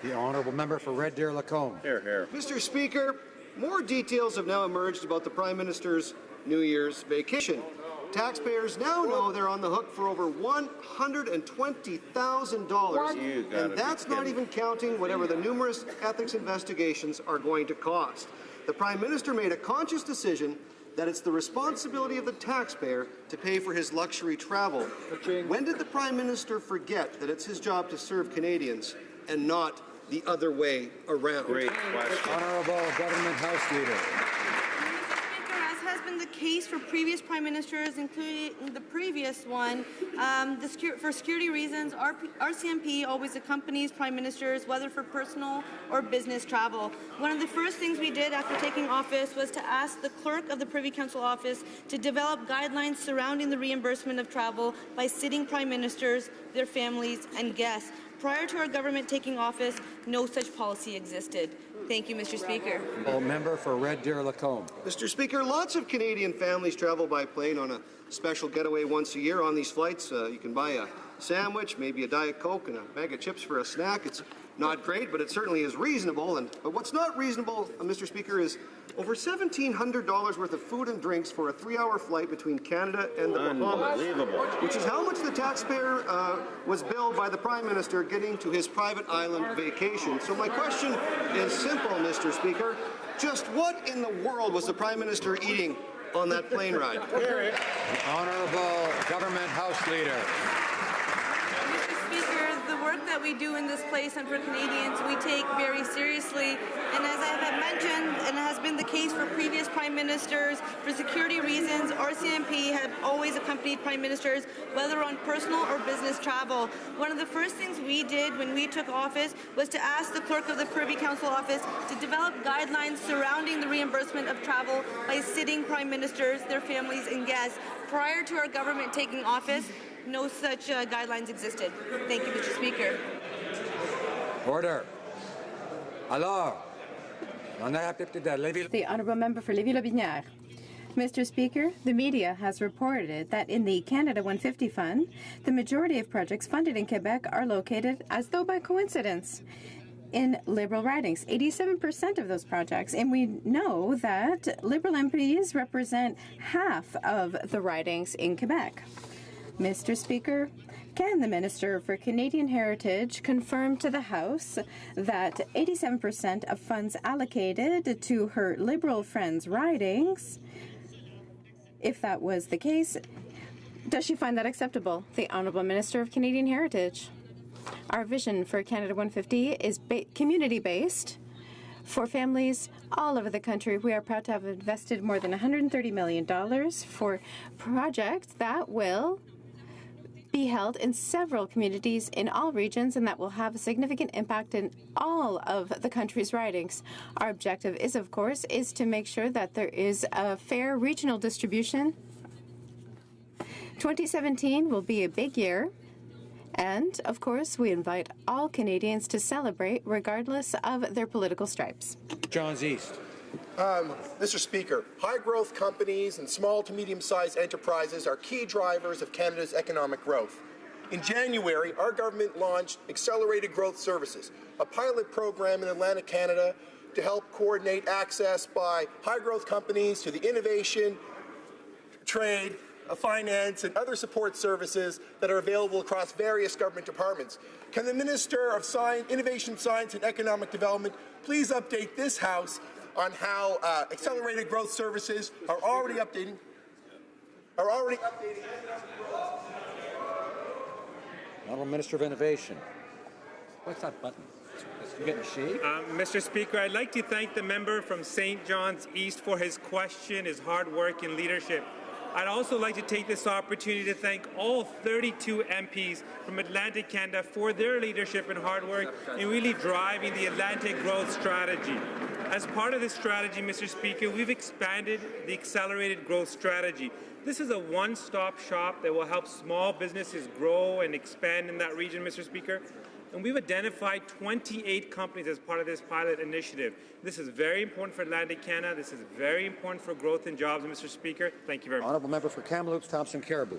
The Honourable Member for Red Deer Lacombe. Mr. Speaker, more details have now emerged about the Prime Minister's New Year's vacation. Taxpayers now know they're on the hook for over $120,000, and that's not even counting whatever the numerous ethics investigations are going to cost. The Prime Minister made a conscious decision that it's the responsibility of the taxpayer to pay for his luxury travel. When did the Prime Minister forget that it's his job to serve Canadians and not the other way around? Great question. Honourable Government House Leader. Has been the case for previous prime ministers, including the previous one. For security reasons, RCMP always accompanies prime ministers, whether for personal or business travel. One of the first things we did after taking office was to ask the clerk of the Privy Council office to develop guidelines surrounding the reimbursement of travel by sitting prime ministers, their families, and guests. Prior to our government taking office, no such policy existed. Thank you, Mr. Speaker. Member for Red Deer Lacombe. Mr. Speaker, lots of Canadian families travel by plane on a special getaway once a year. On these flights, you can buy a sandwich, maybe a Diet Coke, and a bag of chips for a snack. It's not great, but it certainly is reasonable. But what's not reasonable, Mr. Speaker, is over $1,700 worth of food and drinks for a 3-hour flight between Canada and the Bahamas, which is how much the taxpayer was billed by the Prime Minister getting to his private island vacation. So my question is simple, Mr. Speaker. Just what in the world was the Prime Minister eating on that plane ride? The Honourable Government House Leader. The work that we do in this place and for Canadians, we take very seriously. And as I have mentioned, and has been the case for previous prime ministers, for security reasons, RCMP have always accompanied prime ministers, whether on personal or business travel. One of the first things we did when we took office was to ask the clerk of the Privy Council office to develop guidelines surrounding the reimbursement of travel by sitting prime ministers, their families, and guests. Prior to our government taking office, no such guidelines existed. Thank you, Mr. Speaker. Order. Alors, the Honourable Member for Lévis-Lobinière. Mr. Speaker, the media has reported that in the Canada 150 Fund, the majority of projects funded in Quebec are located, as though by coincidence, in Liberal ridings, 87% of those projects. And we know that Liberal MPs represent half of the ridings in Quebec. Mr. Speaker, can the Minister for Canadian Heritage confirm to the House that 87% of funds allocated to her Liberal friends' ridings, if that was the case, does she find that acceptable? The Honourable Minister of Canadian Heritage. Our vision for Canada 150 is community-based. For families all over the country, we are proud to have invested more than $130 million for projects that will be held in several communities in all regions, and that will have a significant impact in all of the country's ridings. Our objective is, of course, to make sure that there is a fair regional distribution. 2017 will be a big year, and, of course, we invite all Canadians to celebrate regardless of their political stripes. Johns East. Mr. Speaker, high-growth companies and small to medium-sized enterprises are key drivers of Canada's economic growth. In January, our government launched Accelerated Growth Services, a pilot program in Atlantic Canada to help coordinate access by high-growth companies to the innovation, trade, finance, and other support services that are available across various government departments. Can the Minister of Innovation, Science and Economic Development please update this House on how accelerated growth services are already updating Honourable Minister of Innovation. What's that button? You getting shaved? Mr. Speaker, I'd like to thank the member from St. John's East for his question, his hard work and leadership. I'd also like to take this opportunity to thank all 32 MPs from Atlantic Canada for their leadership and hard work in really driving the Atlantic Growth Strategy. As part of this strategy, Mr. Speaker, we've expanded the Accelerated Growth Strategy. This is a one-stop shop that will help small businesses grow and expand in that region, Mr. Speaker. And we've identified 28 companies as part of this pilot initiative. This is very important for Atlantic Canada. This is very important for growth and jobs, Mr. Speaker. Thank you very much. Honourable Member for Kamloops, Thompson Caribou.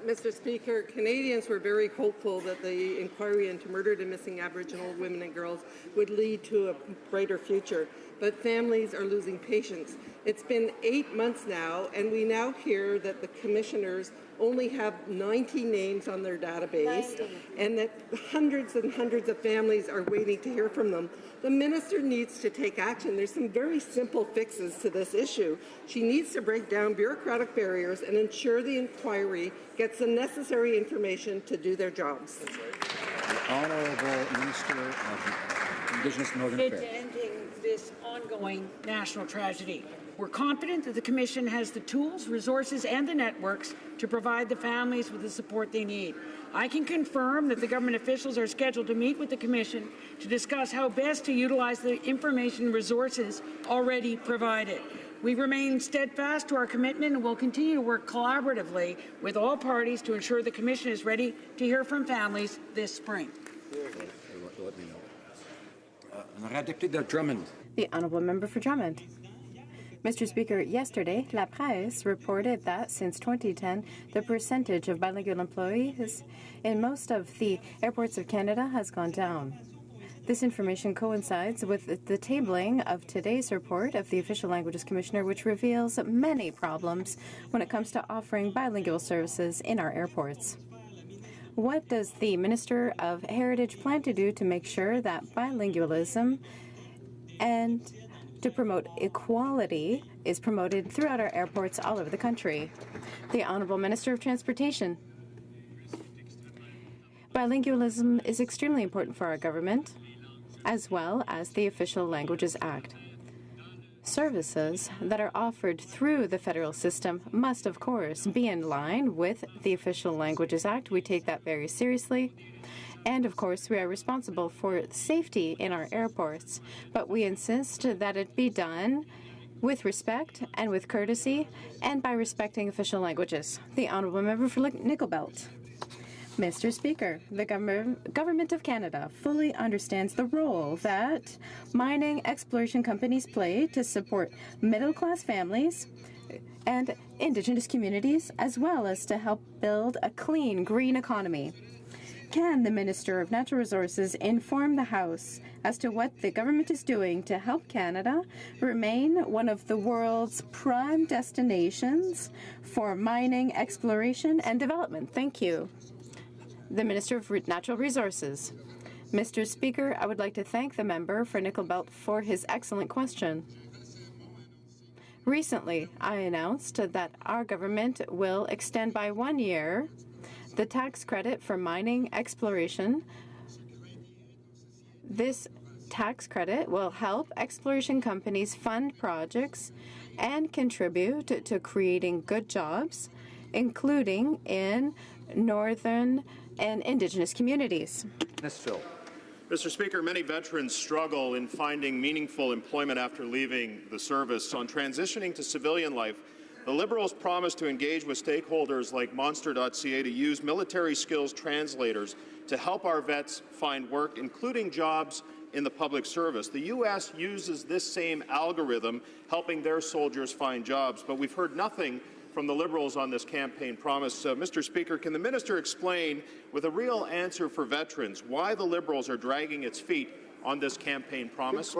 Mr. Speaker, Canadians were very hopeful that the inquiry into murdered and missing Aboriginal women and girls would lead to a brighter future, but families are losing patience. It's been 8 months now, and we now hear that the commissioners only have 90 names on their database, and that hundreds and hundreds of families are waiting to hear from them. The minister needs to take action. There's some very simple fixes to this issue. She needs to break down bureaucratic barriers and ensure the inquiry gets the necessary information to do their jobs. The Honourable Minister of Indigenous and Northern Affairs. Ending this ongoing national tragedy. We're confident that the Commission has the tools, resources and the networks to provide the families with the support they need. I can confirm that the government officials are scheduled to meet with the Commission to discuss how best to utilize the information and resources already provided. We remain steadfast to our commitment and will continue to work collaboratively with all parties to ensure the Commission is ready to hear from families this spring. Let me know. Drummond. The Honourable Member for Drummond. Mr. Speaker, yesterday, La Presse reported that since 2010, the percentage of bilingual employees in most of the airports of Canada has gone down. This information coincides with the tabling of today's report of the Official Languages Commissioner, which reveals many problems when it comes to offering bilingual services in our airports. What does the Minister of Heritage plan to do to make sure that bilingualism and to promote equality is promoted throughout our airports all over the country? The Honourable Minister of Transportation. Bilingualism is extremely important for our government, as well as the Official Languages Act. Services that are offered through the federal system must, of course, be in line with the Official Languages Act. We take that very seriously. And, of course, we are responsible for safety in our airports, but we insist that it be done with respect and with courtesy and by respecting official languages. The Honourable Member for Nickel Belt. Mr. Speaker, the Government of Canada fully understands the role that mining exploration companies play to support middle-class families and Indigenous communities, as well as to help build a clean, green economy. Can the Minister of Natural Resources inform the House as to what the government is doing to help Canada remain one of the world's prime destinations for mining, exploration, and development? Thank you. The Minister of Natural Resources. Mr. Speaker, I would like to thank the member for Nickel Belt for his excellent question. Recently, I announced that our government will extend by 1 year the tax credit for mining exploration. This tax credit will help exploration companies fund projects and contribute to creating good jobs, including in northern and Indigenous communities. Ms. Phil. Mr. Speaker, many veterans struggle in finding meaningful employment after leaving the service. On transitioning to civilian life, the Liberals promised to engage with stakeholders like Monster.ca to use military skills translators to help our vets find work, including jobs in the public service. The U.S. uses this same algorithm, helping their soldiers find jobs, but we've heard nothing from the Liberals on this campaign promise. Mr. Speaker, can the minister explain, with a real answer for veterans, why the Liberals are dragging its feet on this campaign promise?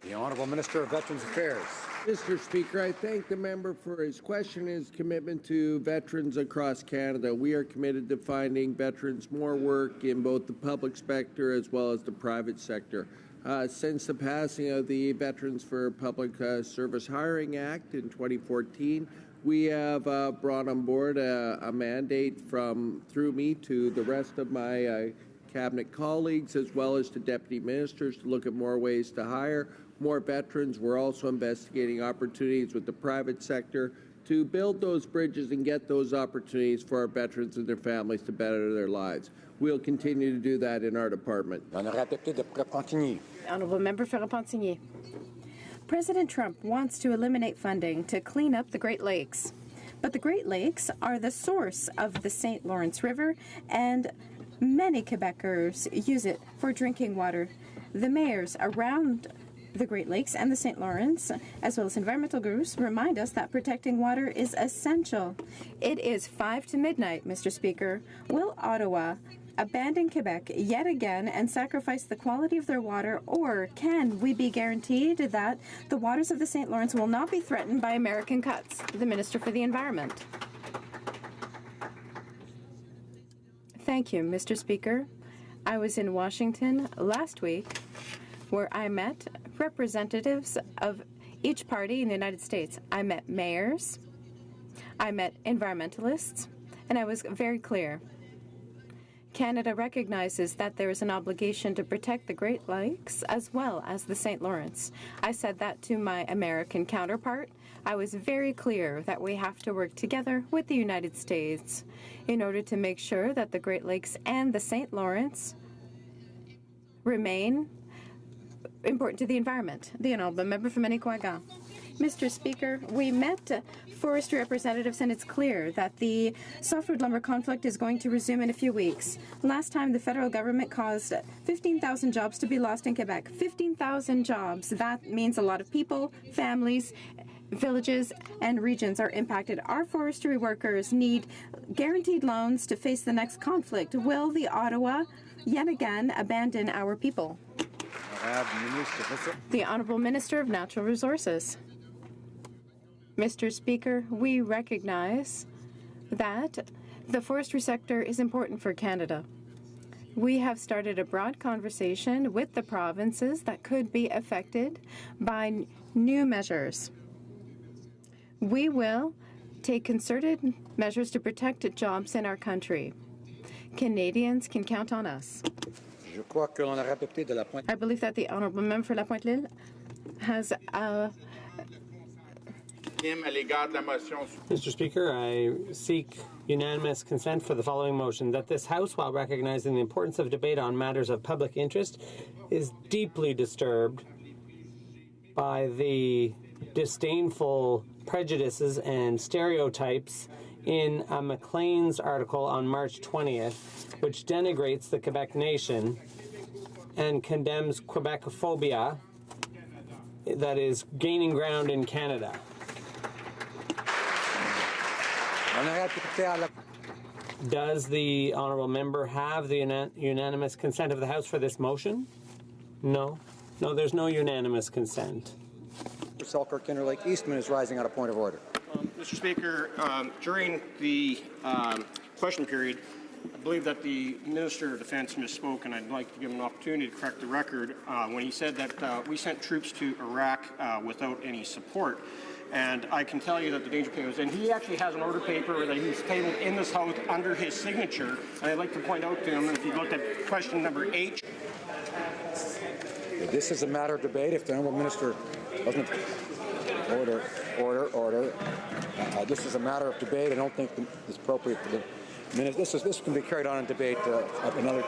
The Honourable Minister of Veterans Affairs. Mr. Speaker, I thank the member for his question and his commitment to veterans across Canada. We are committed to finding veterans more work in both the public sector as well as the private sector. Since the passing of the Veterans for Public Service Hiring Act in 2014, we have brought on board a mandate through me to the rest of my cabinet colleagues as well as to deputy ministers to look at more ways to hire more veterans. We're also investigating opportunities with the private sector to build those bridges and get those opportunities for our veterans and their families to better their lives. We'll continue to do that in our department. Honourable Member for Repentigny. President Trump wants to eliminate funding to clean up the Great Lakes. But the Great Lakes are the source of the St. Lawrence River, and many Quebecers use it for drinking water. The mayors around the Great Lakes and the St. Lawrence, as well as environmental groups, remind us that protecting water is essential. It is 5 to midnight, Mr. Speaker. Will Ottawa abandon Quebec yet again and sacrifice the quality of their water, or can we be guaranteed that the waters of the St. Lawrence will not be threatened by American cuts? The Minister for the Environment. Thank you, Mr. Speaker. I was in Washington last week where I met representatives of each party in the United States. I met mayors, I met environmentalists, and I was very clear. Canada recognizes that there is an obligation to protect the Great Lakes as well as the St. Lawrence. I said that to my American counterpart. I was very clear that we have to work together with the United States in order to make sure that the Great Lakes and the St. Lawrence remain important to the environment. The Honourable Member for Manicouagan. Mr. Speaker, we met forestry representatives, and it's clear that the softwood lumber conflict is going to resume in a few weeks. Last time, the federal government caused 15,000 jobs to be lost in Quebec. 15,000 jobs. That means a lot of people, families, villages, and regions are impacted. Our forestry workers need guaranteed loans to face the next conflict. Will the Ottawa yet again abandon our people? The Honourable Minister of Natural Resources. Mr. Speaker, we recognize that the forestry sector is important for Canada. We have started a broad conversation with the provinces that could be affected by new measures. We will take concerted measures to protect jobs in our country. Canadians can count on us. I believe that the Honourable Member for La Pointe-Lille has Mr. Speaker, I seek unanimous consent for the following motion: that this House, while recognizing the importance of debate on matters of public interest, is deeply disturbed by the disdainful prejudices and stereotypes in a Maclean's article on March 20th, which denigrates the Quebec nation and condemns Quebecophobia that is gaining ground in Canada. Does the honourable member have the unanimous consent of the House for this motion? No. No, there's no unanimous consent. Selkirk Interlake Eastman is rising on a point of order. Mr. Speaker, during the question period, I believe that the Minister of Defence misspoke, and I'd like to give him an opportunity to correct the record when he said that we sent troops to Iraq without any support. And I can tell you that the danger was, and he actually has an order paper that he's tabled in this House under his signature. And I'd like to point out to him, if you looked at question number 8. This is a matter of debate. If the Honourable Minister doesn't... Order. This is a matter of debate. I don't think it's appropriate for the minute. This can be carried on in debate another